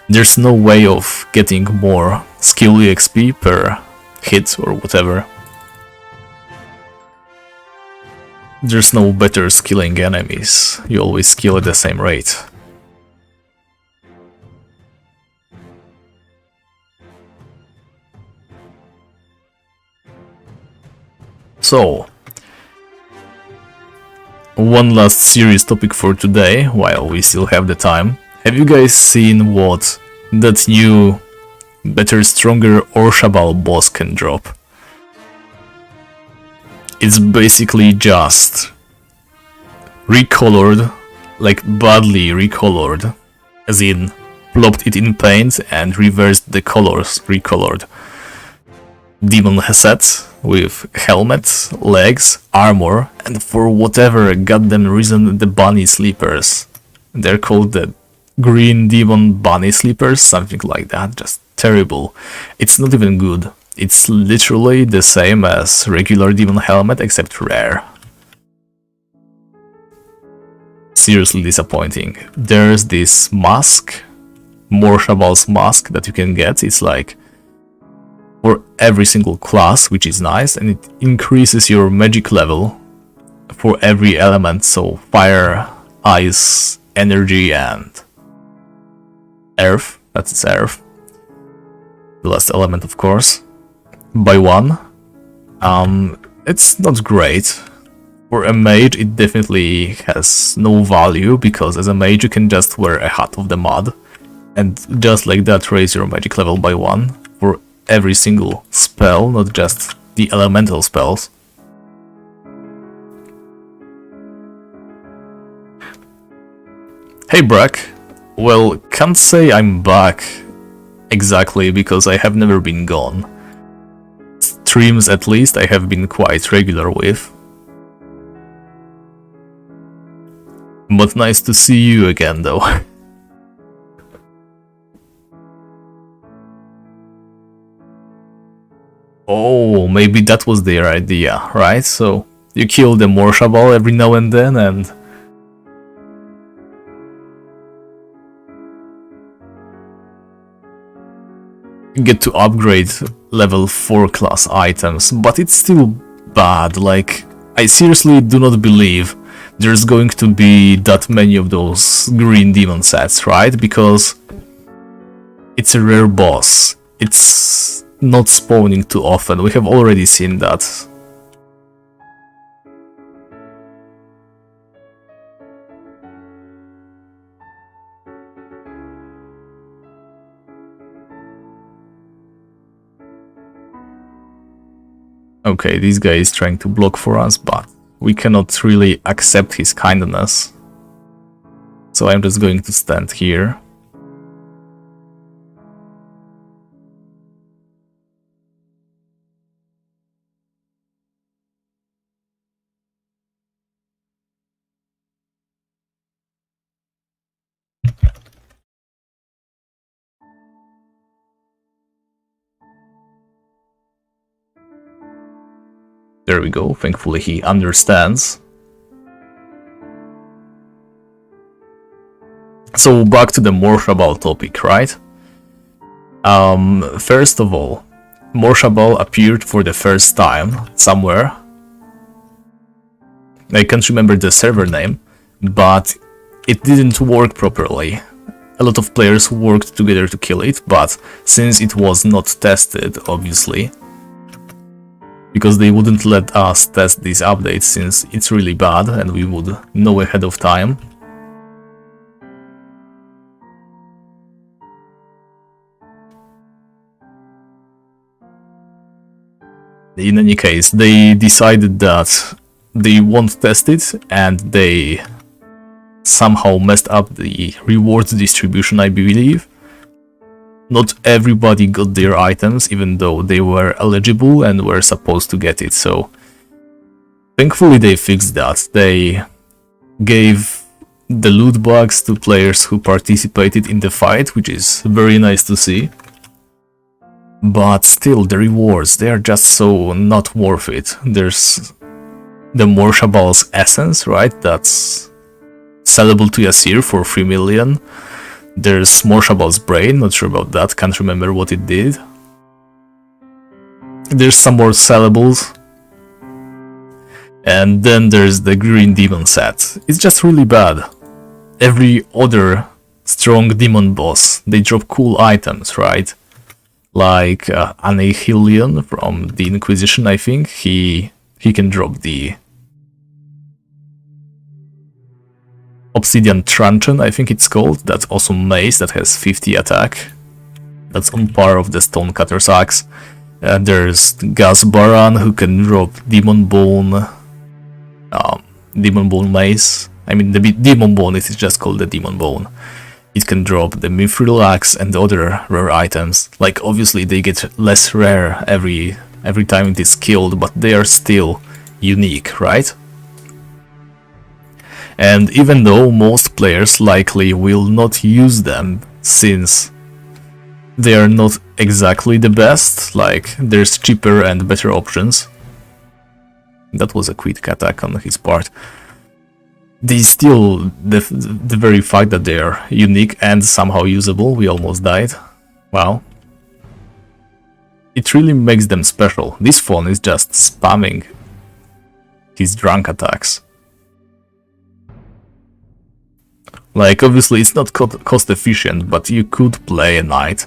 there's no way of getting more skill EXP per hit or whatever. There's no better skilling enemies, you always skill at the same rate. So, one last serious topic for today, while we still have the time. Have you guys seen what that new, better, stronger Orshabal boss can drop? It's basically just recolored, like badly recolored, as in plopped it in paint and reversed the colors, recolored demon set with helmet, legs, armor, and for whatever goddamn reason the bunny sleepers. They're called the green demon bunny sleepers, something like that, just terrible. It's not even good. It's literally the same as regular demon helmet except rare. Seriously disappointing. There's this mask, Morshabal's mask, that you can get. It's like for every single class, which is nice, and it increases your magic level for every element, so fire, ice, energy, and earth. That's its earth. The last element, of course. By one. It's not great. For a mage, it definitely has no value, because as a mage you can just wear a hat of the mud and just like that raise your magic level by one for every single spell, not just the elemental spells. Hey Brack, well, can't say I'm back exactly because I have never been gone. Streams at least I have been quite regular with. But nice to see you again though. Oh, maybe that was their idea, right? So you kill the Morshabal every now and then and get to upgrade level 4 class items, but it's still bad. Like, I seriously do not believe there's going to be that many of those green demon sets, right? Because it's a rare boss. It's not spawning too often. We have already seen that. Okay, this guy is trying to block for us, but we cannot really accept his kindness. So I'm just going to stand here. There we go, thankfully he understands. So back to the Morshabal topic, right? First of all, Morshabal appeared for the first time somewhere. I can't remember the server name, but it didn't work properly. A lot of players worked together to kill it, but since it was not tested, obviously, because they wouldn't let us test these updates since it's really bad and we would know ahead of time. In any case, they decided that they won't test it and they somehow messed up the reward distribution, I believe. Not everybody got their items, even though they were eligible and were supposed to get it, so thankfully they fixed that. They gave the loot box to players who participated in the fight, which is very nice to see. But still, the rewards, they are just so not worth it. There's the Morshabal's essence, right? That's sellable to Yasir for 3 million. There's Morshabal's brain, not sure about that, can't remember what it did. There's some more sellables. And then there's the green demon set. It's just really bad. Every other strong demon boss, they drop cool items, right? Like Annihilion from the Inquisition, I think. He he can drop the Obsidian Truncheon, I think it's called. That's awesome mace that has 50 attack. That's on par of the Stonecutter's axe. There's Gas Baran, who can drop Demon Bone mace. I mean, the Demon Bone is just called the Demon Bone. It can drop the Mithril axe and other rare items. Like, obviously they get less rare every time it is killed, but they are still unique, right? And even though most players likely will not use them, since they are not exactly the best, like, there's cheaper and better options. That was a quick attack on his part. They still, the very fact that they are unique and somehow usable, we almost died. Wow. It really makes them special. This phone is just spamming his drunk attacks. Like, obviously it's not cost efficient, but you could play a knight,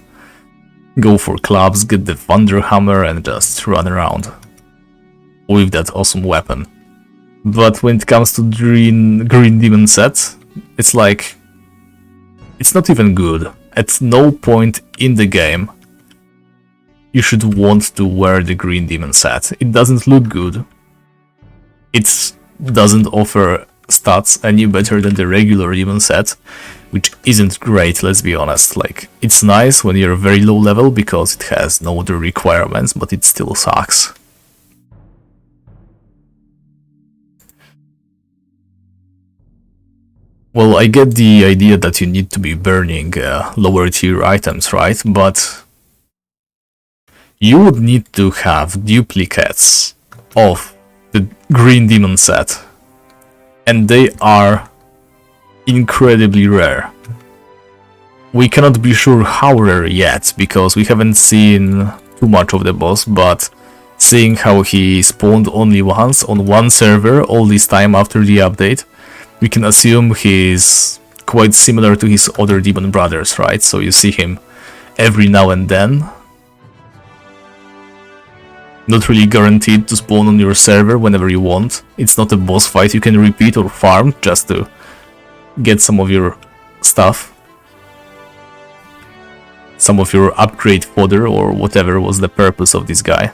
go for clubs, get the Thunder Hammer and just run around with that awesome weapon. But when it comes to Green Demon set, it's like, it's not even good. At no point in the game you should want to wear the Green Demon set. It doesn't look good. It doesn't offer stats any better than the regular demon set, which isn't great, let's be honest. Like, it's nice when you're very low level because it has no other requirements, but it still sucks. Well, I get the idea that you need to be burning lower tier items, right? But you would need to have duplicates of the Green Demon set. And they are incredibly rare. We cannot be sure how rare yet, because we haven't seen too much of the boss, but seeing how he spawned only once on one server all this time after the update, we can assume he's quite similar to his other demon brothers, right? So you see him every now and then. Not really guaranteed to spawn on your server whenever you want. It's not a boss fight you can repeat or farm just to get some of your stuff. Some of your upgrade fodder or whatever was the purpose of this guy.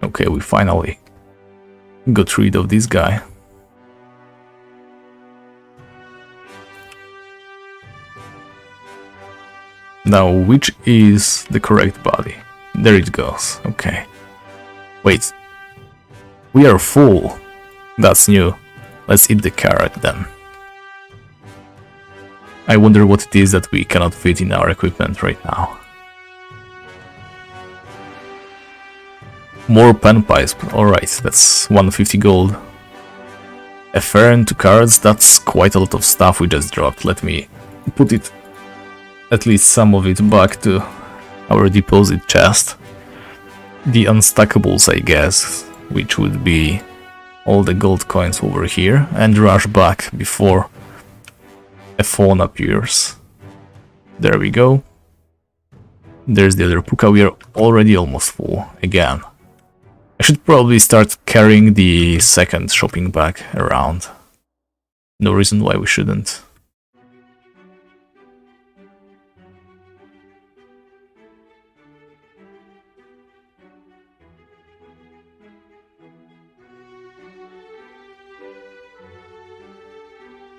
Okay, we finally got rid of this guy. Now, which is the correct body? There it goes. Okay. Wait. We are full. That's new. Let's eat the carrot then. I wonder what it is that we cannot fit in our equipment right now. More pen pipes. Alright, that's 150 gold. A fern, 2 carrots, that's quite a lot of stuff we just dropped. Let me put it, at least some of it, back to our deposit chest. The unstackables, I guess, which would be all the gold coins over here, and rush back before a phone appears. There we go. There's the other puka. We are already almost full again. I should probably start carrying the second shopping bag around. No reason why we shouldn't.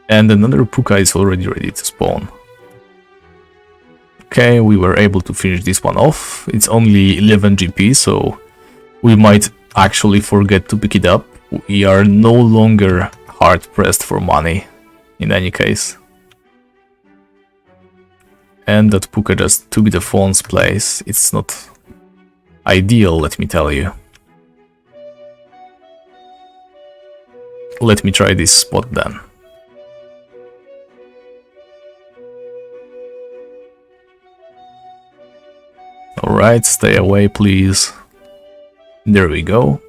And another puka is already ready to spawn. Okay, we were able to finish this one off. It's only 11 GP, so we might actually forget to pick it up. We are no longer hard pressed for money, in any case. And that puka just took the phone's place. It's not ideal, let me tell you. Let me try this spot then. Alright, stay away please. There we go.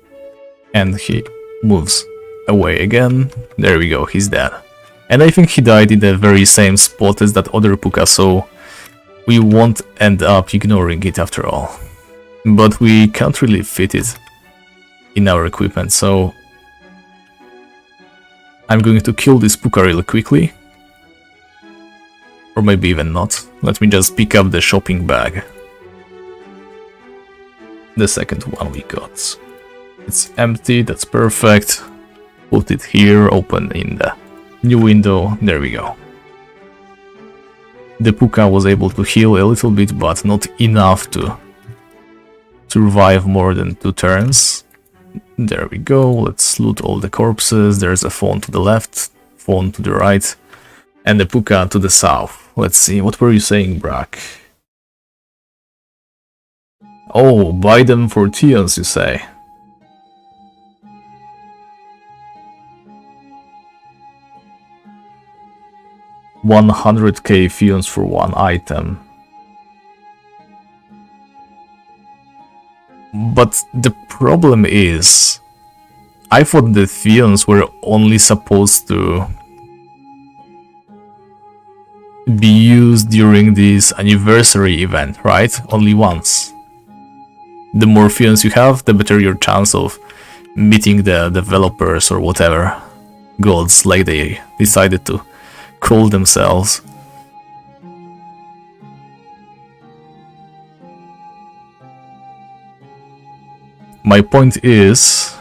And he moves away again. There we go, he's dead. And I think he died in the very same spot as that other Puka, so we won't end up ignoring it after all. But we can't really fit it in our equipment, so I'm going to kill this Puka really quickly. Or maybe even not. Let me just pick up the shopping bag. The second one we got. It's empty, that's perfect. Put it here, open in the new window, there we go. The Puka was able to heal a little bit, but not enough to survive more than 2 turns. There we go, let's loot all the corpses. There's a phone to the left, phone to the right, and the Puka to the south. Let's see, what were you saying, Brack? Oh, buy them for Tions, you say? $100k Fions for 1 item. But the problem is, I thought the Fions were only supposed to be used during this anniversary event, right? Only once. The more Fions you have, the better your chance of meeting the developers or whatever gods like they decided to call themselves. My point is,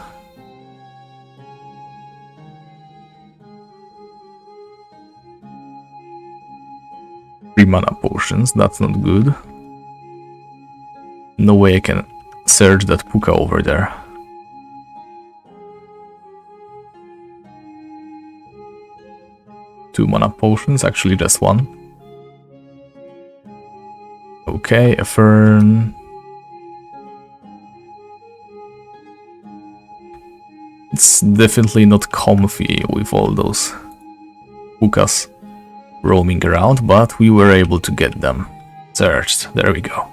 3 mana potions, that's not good. No way I can search that Puka over there. Two mana potions, actually just 1. Okay, a fern. It's definitely not comfy with all those Pukas roaming around, but we were able to get them searched. There we go.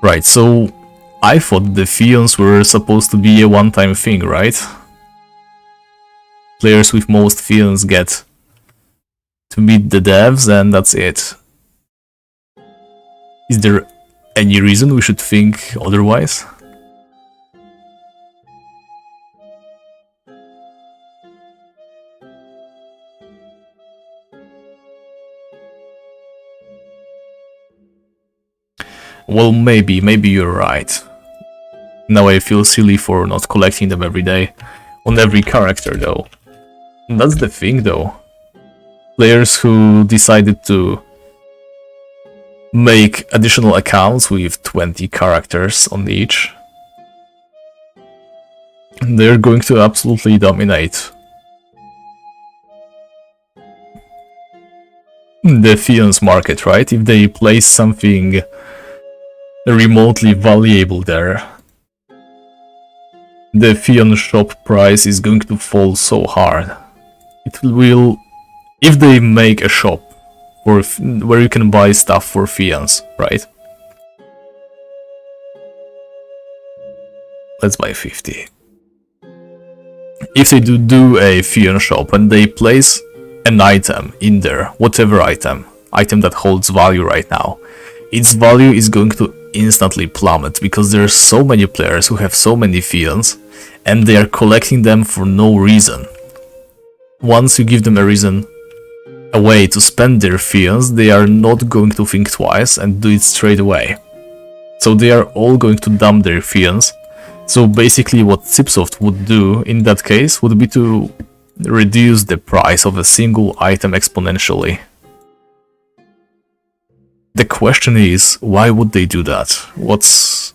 Right, so I thought the Fions were supposed to be a one-time thing, right? Players with most Fions get to meet the devs and that's it. Is there any reason we should think otherwise? Well, maybe you're right. Now I feel silly for not collecting them every day, on every character though. That's the thing though. Players who decided to make additional accounts with 20 characters on each, they're going to absolutely dominate the Fions market, right? If they place something remotely valuable there, the Fion shop price is going to fall so hard. It will, if they make a shop for where you can buy stuff for Fions, right? Let's buy 50. If they do a Fion shop and they place an item in there, whatever item that holds value right now, its value is going to instantly plummet because there are so many players who have so many Fions and they are collecting them for no reason. Once you give them a reason, a way to spend their Fions, they are not going to think twice and do it straight away. So they are all going to dump their Fions. So basically what Cipsoft would do in that case would be to reduce the price of a single item exponentially. The question is, why would they do that? What's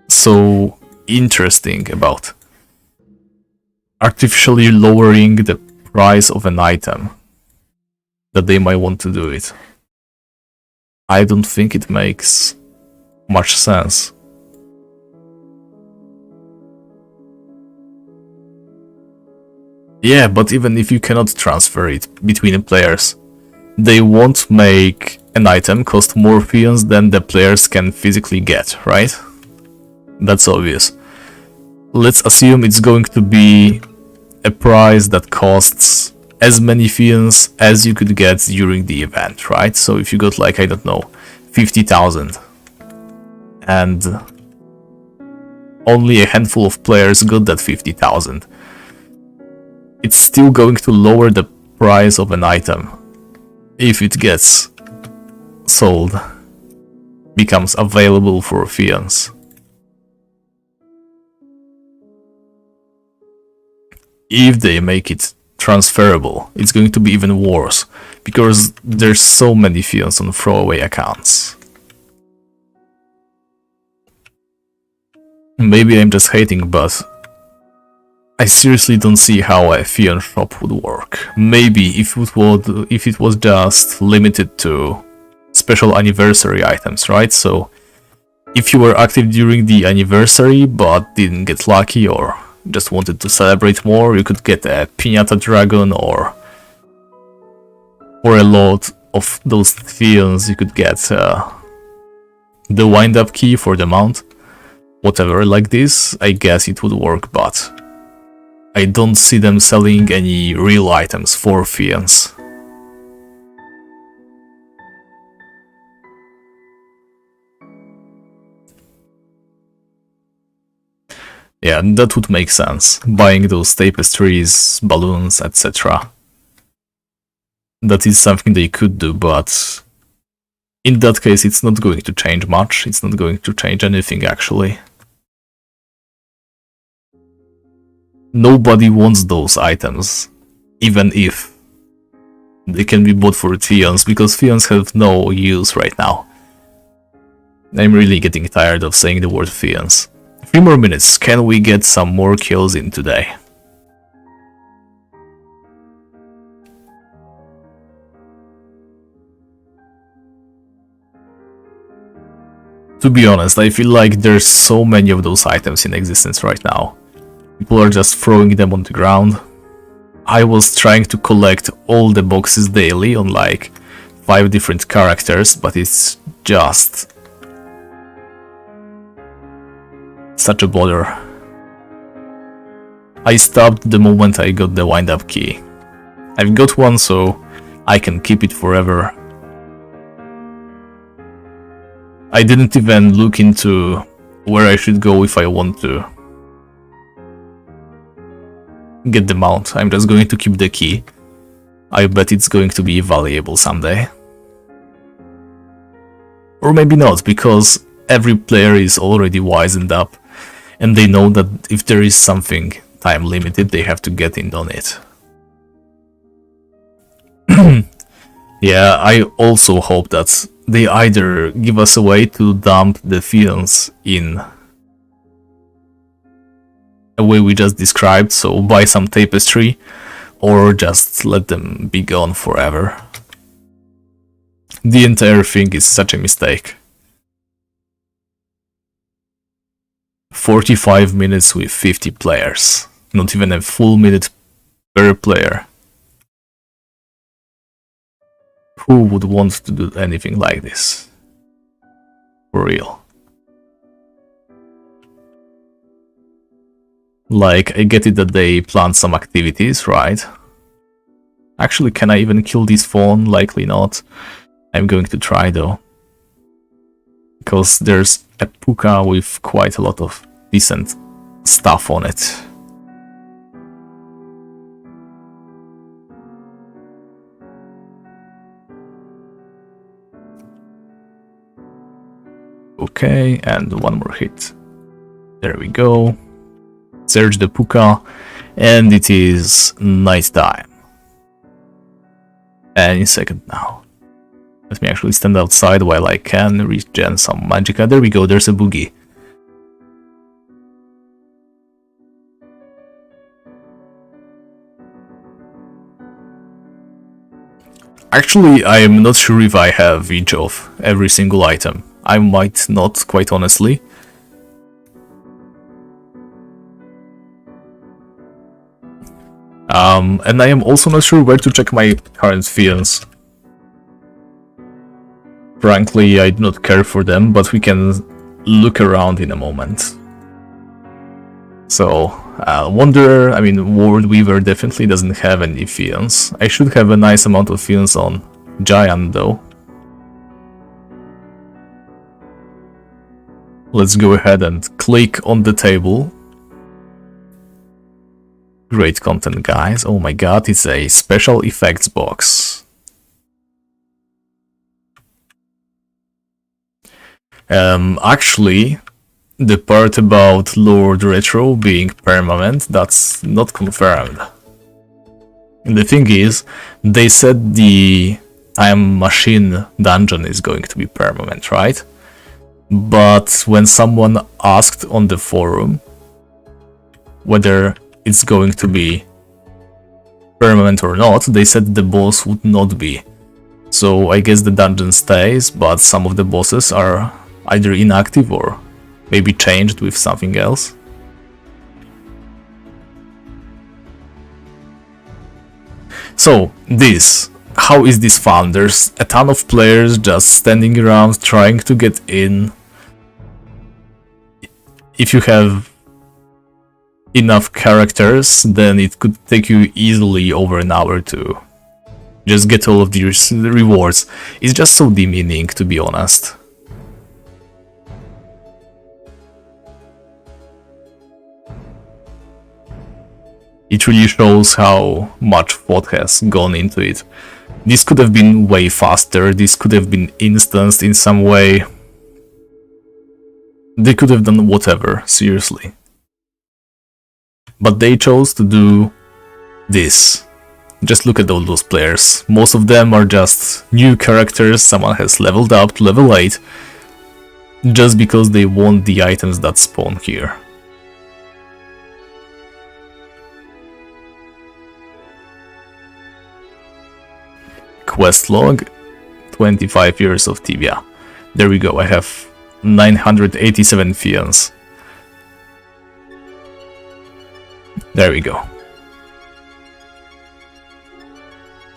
so interesting about artificially lowering the price of an item that they might want to do it? I don't think it makes much sense. Yeah, but even if you cannot transfer it between players, they won't make an item cost more Fions than the players can physically get, right? That's obvious. let's assume it's going to be a prize that costs as many fiends as you could get during the event, right? So if you got like, I don't know, 50,000 and only a handful of players got that 50,000, it's still going to lower the price of an item if it gets sold, becomes available for fiends. If they make it transferable, it's going to be even worse, because there's so many fiends on throwaway accounts. Maybe I'm just hating, but I seriously don't see how a fiend shop would work. Maybe if it was just limited to special anniversary items, right? So if you were active during the anniversary but didn't get lucky or just wanted to celebrate more, you could get a Piñata Dragon, or for a lot of those fiends you could get the wind-up key for the mount. Whatever, like this, I guess it would work, but I don't see them selling any real items for fiends. Yeah, that would make sense, buying those tapestries, balloons, etc. That is something they could do, but in that case it's not going to change much, it's not going to change anything actually. Nobody wants those items, even if they can be bought for fiends, because fiends have no use right now. I'm really getting tired of saying the word fiends. 3 more minutes, can we get some more kills in today? To be honest, I feel like there's so many of those items in existence right now. People are just throwing them on the ground. I was trying to collect all the boxes daily on like 5 different characters, but it's just such a bother. I stopped the moment I got the wind-up key. I've got one, so I can keep it forever. I didn't even look into where I should go if I want to get the mount. I'm just going to keep the key. I bet it's going to be valuable someday. Or maybe not, because every player is already wizened up and they know that if there is something time limited, they have to get in on it. Yeah, I also hope that they either give us a way to dump the fiends in a way we just described, so buy some tapestry, or just let them be gone forever. The entire thing is such a mistake. 45 minutes with 50 players, not even a full minute per player. Who would want to do anything like this? For real. Like, I get it that they planned some activities, right? Actually, can I even kill this fawn? Likely not. I'm going to try though. Because there's a puka with quite a lot of decent stuff on it. Okay, and one more hit. There we go. Search the puka, and it is night time. Any second now. Let me actually stand outside while I can regen some magicka. There we go, there's a boogie. Actually, I am not sure if I have each of every single item. I might not, quite honestly. And I am also not sure where to check my current fiends. Frankly, I do not care for them, but we can look around in a moment. So, Wanderer, I mean, World Weaver definitely doesn't have any fiends. I should have a nice amount of fiends on Giant though. Let's go ahead and click on the table. Great content, guys. Oh my god, it's a special effects box. Actually, the part about Lord Retro being permanent, that's not confirmed. And the thing is, they said the I Am Machine dungeon is going to be permanent, right? But when someone asked on the forum whether it's going to be permanent or not, they said the boss would not be. So I guess the dungeon stays, but some of the bosses are either inactive or maybe changed with something else. So this, how is this fun? There's a ton of players just standing around trying to get in. If you have enough characters, then it could take you easily over an hour to just get all of these rewards. It's just so demeaning, to be honest. It really shows how much thought has gone into it. This could have been way faster, this could have been instanced in some way. They could have done whatever, seriously. But they chose to do this. Just look at all those players. Most of them are just new characters, someone has leveled up to level 8, just because they want the items that spawn here. Quest log, 25 years of Tibia. There we go, I have 987 fiends. There we go.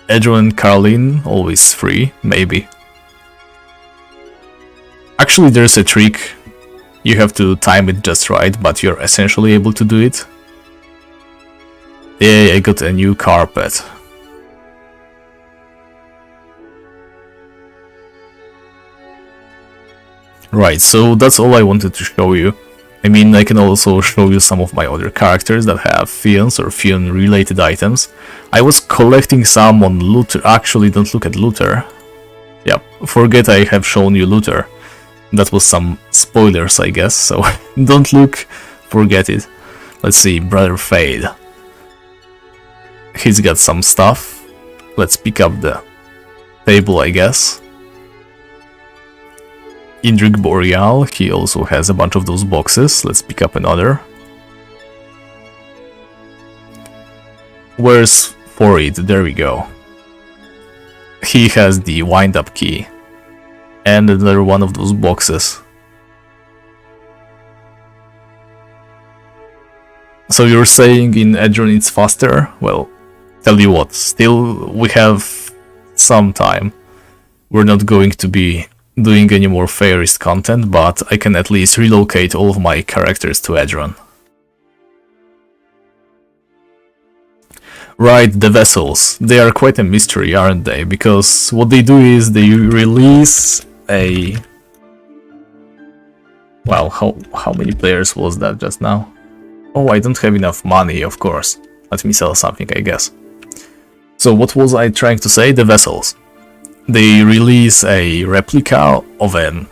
Edro and Caroline, always free, maybe. Actually, there's a trick. You have to time it just right, but you're essentially able to do it. Yeah, I got a new carpet. Right, so that's all I wanted to show you. I mean, I can also show you some of my other characters that have fiends or fiend related items. I was collecting some on Luther. Actually, don't look at Luther. Yep, forget I have shown you Luther. That was some spoilers, I guess, so don't look, forget it. Let's see, Brother Fade. He's got some stuff. Let's pick up the table, I guess. Indrik Boreal, he also has a bunch of those boxes. Let's pick up another. Where's Forid? There we go. He has the wind-up key. And another one of those boxes. So you're saying in Edron it's faster? Well, tell you what, still we have some time. We're not going to be doing any more Feyrist content, but I can at least relocate all of my characters to Edron. Right, the vessels. They are quite a mystery, aren't they? Because what they do is they release a... Wow, how many players was that just now? Oh, I don't have enough money, of course. Let me sell something, I guess. So what was I trying to say? The vessels. They release a replica of an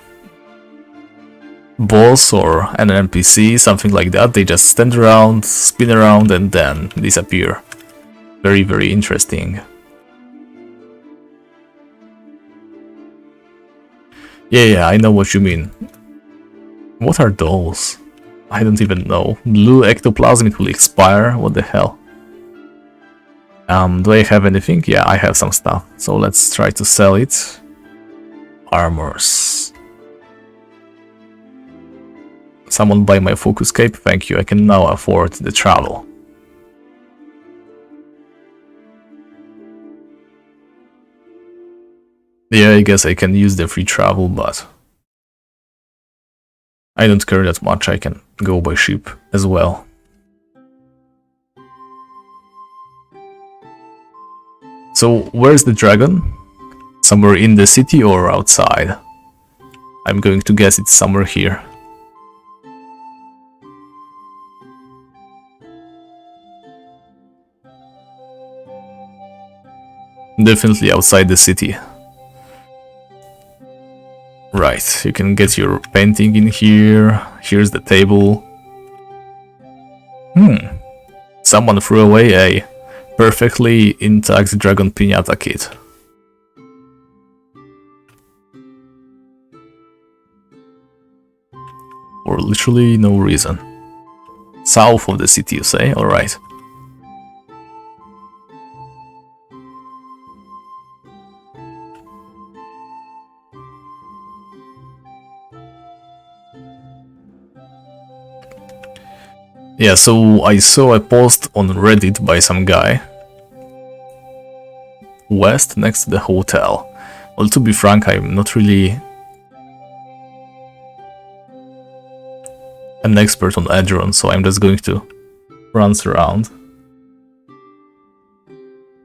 boss or an NPC, something like that. They just stand around, spin around, and then disappear. Very, very interesting. Yeah, I know what you mean. What are those? I don't even know. Blue ectoplasm, it will expire? What the hell? Do I have anything? Yeah, I have some stuff. So let's try to sell it. Armors. Someone buy my focus cape? Thank you, I can now afford the travel. Yeah, I guess I can use the free travel, but I don't care that much, I can go by ship as well. So, where's the dragon? Somewhere in the city or outside? I'm going to guess it's somewhere here. Definitely outside the city. Right, you can get your painting in here. Here's the table. Someone threw away a perfectly intact dragon piñata kit. For literally no reason. South of the city, you say? Alright. Yeah, so I saw a post on Reddit by some guy. West, next to the hotel. Well, to be frank, I'm not really an expert on Edron, so I'm just going to run around.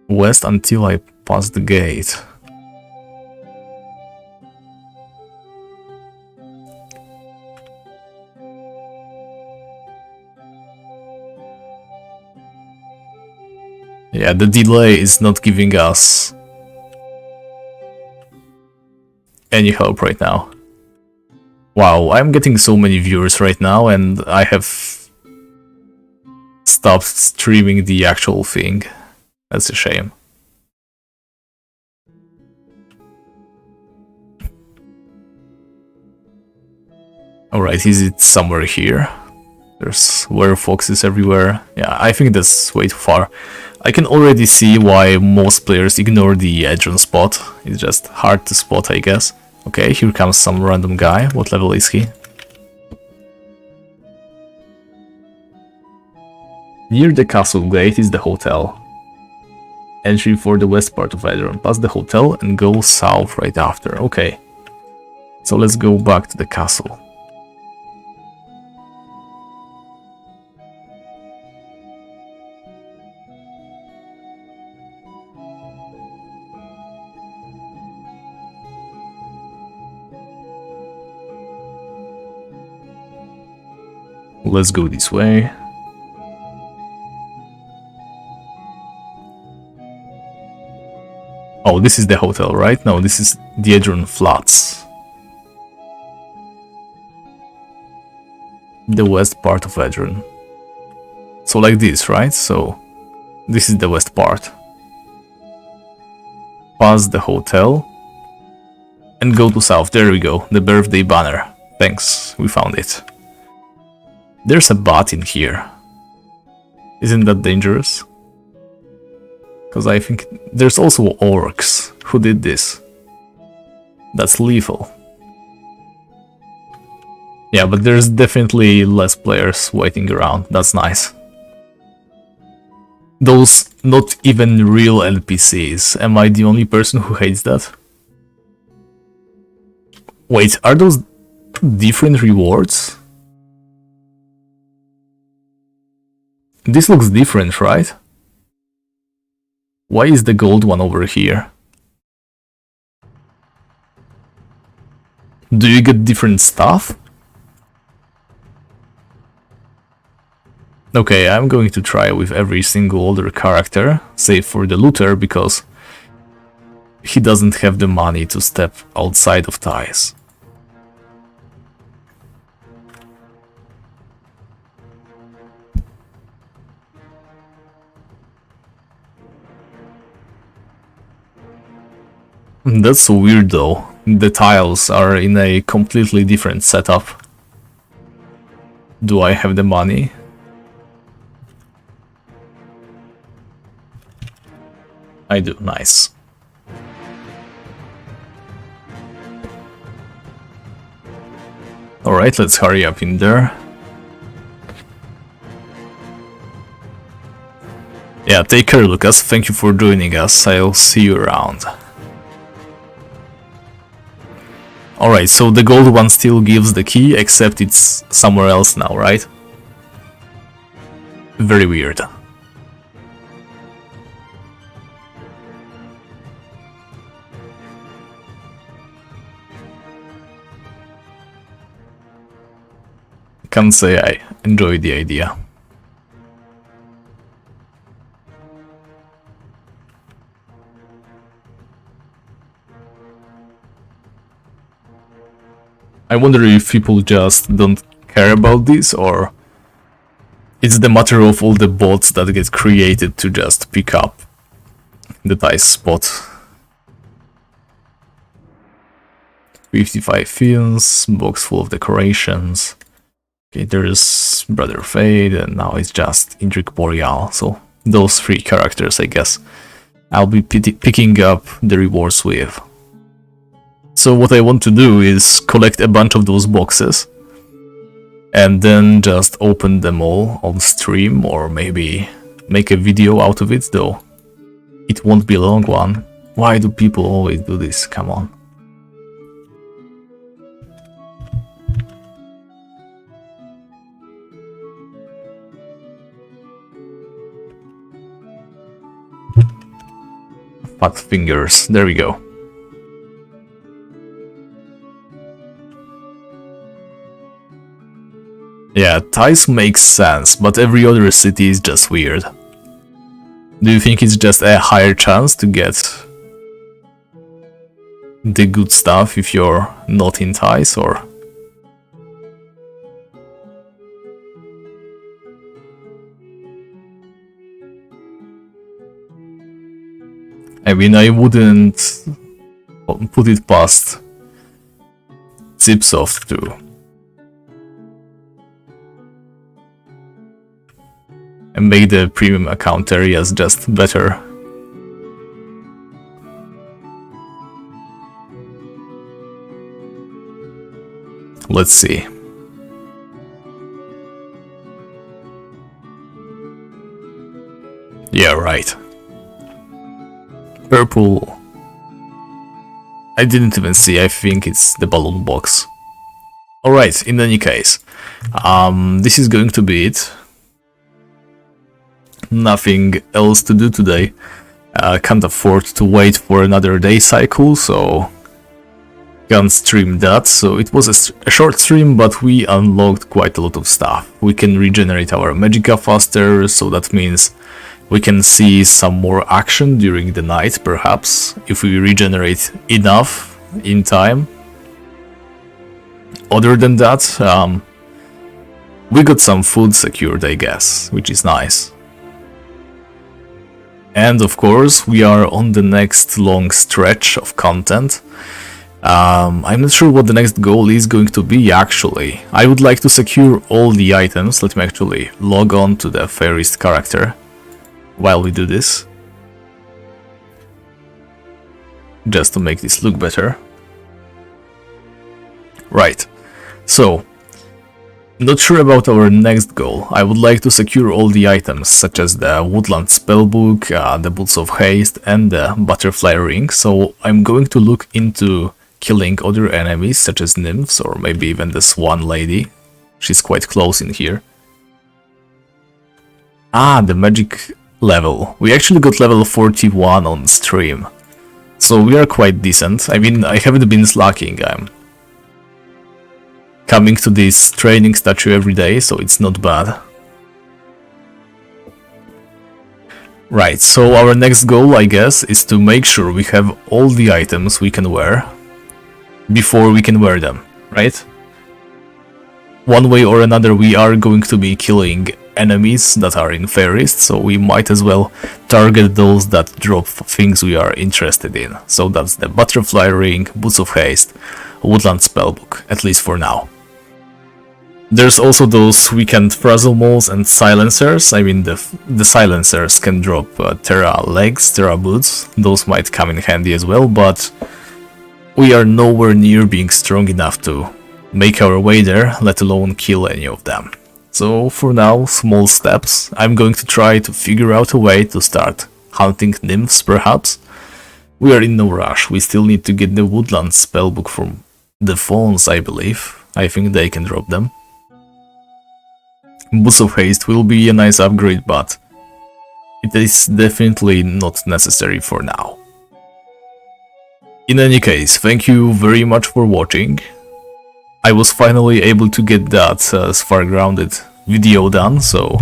West until I pass the gate. Yeah, the delay is not giving us any help right now. Wow, I'm getting so many viewers right now and I have stopped streaming the actual thing. That's a shame. Alright, is it somewhere here? There's werefoxes everywhere. Yeah, I think that's way too far. I can already see why most players ignore the Edron spot. It's just hard to spot, I guess. Okay, here comes some random guy. What level is he? Near the castle gate is the hotel. Entry for the west part of Edron. Pass the hotel and go south right after. Okay. So let's go back to the castle. Let's go this way. Oh, this is the hotel, right? No, this is the Edron Flats. The west part of Edron. So like this, right? So this is the west part. Pass the hotel and go to south. There we go, the birthday banner. Thanks, we found it. There's a bat in here. Isn't that dangerous? Because I think there's also orcs. Who did this? That's lethal. Yeah, but there's definitely less players waiting around. That's nice. Those not even real NPCs. Am I the only person who hates that? Wait, are those different rewards? This looks different, right? Why is the gold one over here? Do you get different stuff? Okay, I'm going to try with every single other character, save for the looter, because he doesn't have the money to step outside of ties. That's so weird though. The tiles are in a completely different setup. Do I have the money? I do, nice. Alright, let's hurry up in there. Yeah, take care, Lucas. Thank you for joining us. I'll see you around. Alright, so the gold one still gives the key, except it's somewhere else now, right? Very weird. can't say I enjoy the idea. I wonder if people just don't care about this, or it's the matter of all the bots that get created to just pick up the nice spot. 55 films, box full of decorations. Okay, there's Brother Fade, and now it's just Indrik Boreal. So those 3 characters, I guess, I'll be picking up the rewards with. So what I want to do is collect a bunch of those boxes and then just open them all on stream, or maybe make a video out of it, though it won't be a long one. Why do people always do this? Come on. Fat fingers, there we go. Yeah, Thais makes sense, but every other city is just weird. Do you think it's just a higher chance to get the good stuff if you're not in Thais, or? I mean, I wouldn't put it past Zipsoft to and make the premium account areas just better. Let's see. Yeah, right. Purple. I didn't even see, I think it's the balloon box. Alright, in any case, this is going to be it. Nothing else to do today. Can't afford to wait for another day cycle, so can't stream that. So it was a short stream, but we unlocked quite a lot of stuff. We can regenerate our Magica faster, so that means we can see some more action during the night, perhaps, if we regenerate enough in time. Other than that, we got some food secured, I guess, which is nice. And of course, we are on the next long stretch of content. I'm not sure what the next goal is going to be, actually. I would like to secure all the items. Let me actually log on to the Feyrist character while we do this, just to make this look better. Right, so not sure about our next goal. I would like to secure all the items, such as the Woodland Spellbook, the Boots of Haste, and the Butterfly Ring, so I'm going to look into killing other enemies, such as nymphs, or maybe even the Swan Lady. She's quite close in here. Ah, the magic level. We actually got level 41 on stream, so we are quite decent. I mean, I haven't been slacking. I'm coming to this training statue every day, so it's not bad. Right, so our next goal, I guess, is to make sure we have all the items we can wear before we can wear them, right? One way or another, we are going to be killing enemies that are in Feyrist, so we might as well target those that drop things we are interested in. So that's the Butterfly Ring, Boots of Haste, Woodland Spellbook, at least for now. There's also those weekend Frazzle Moles and Silencers. I mean, the Silencers can drop Terra Legs, Terra Boots. Those might come in handy as well, but we are nowhere near being strong enough to make our way there, let alone kill any of them. So for now, small steps. I'm going to try to figure out a way to start hunting nymphs, perhaps. We are in no rush. We still need to get the Woodland Spellbook from the Fawns, I believe. I think they can drop them. Boots of Haste will be a nice upgrade, but it is definitely not necessary for now. In any case, thank you very much for watching. I was finally able to get that Spark Grounded video done, so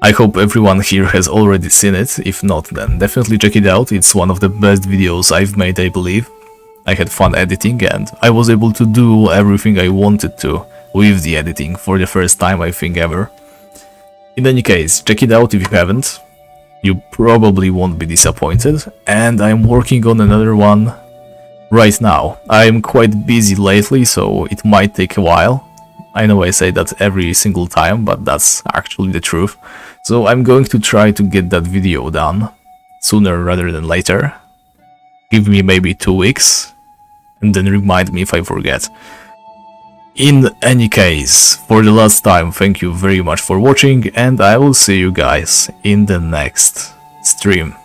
I hope everyone here has already seen it. If not, then definitely check it out. It's one of the best videos I've made, I believe. I had fun editing and I was able to do everything I wanted to with the editing for the first time, I think, ever. In any case, check it out if you haven't. You probably won't be disappointed, and I'm working on another one right now. I'm quite busy lately, so it might take a while. I know I say that every single time, but that's actually the truth. So I'm going to try to get that video done sooner rather than later. Give me maybe 2 weeks, and then remind me if I forget. In any case, for the last time, thank you very much for watching, and I will see you guys in the next stream.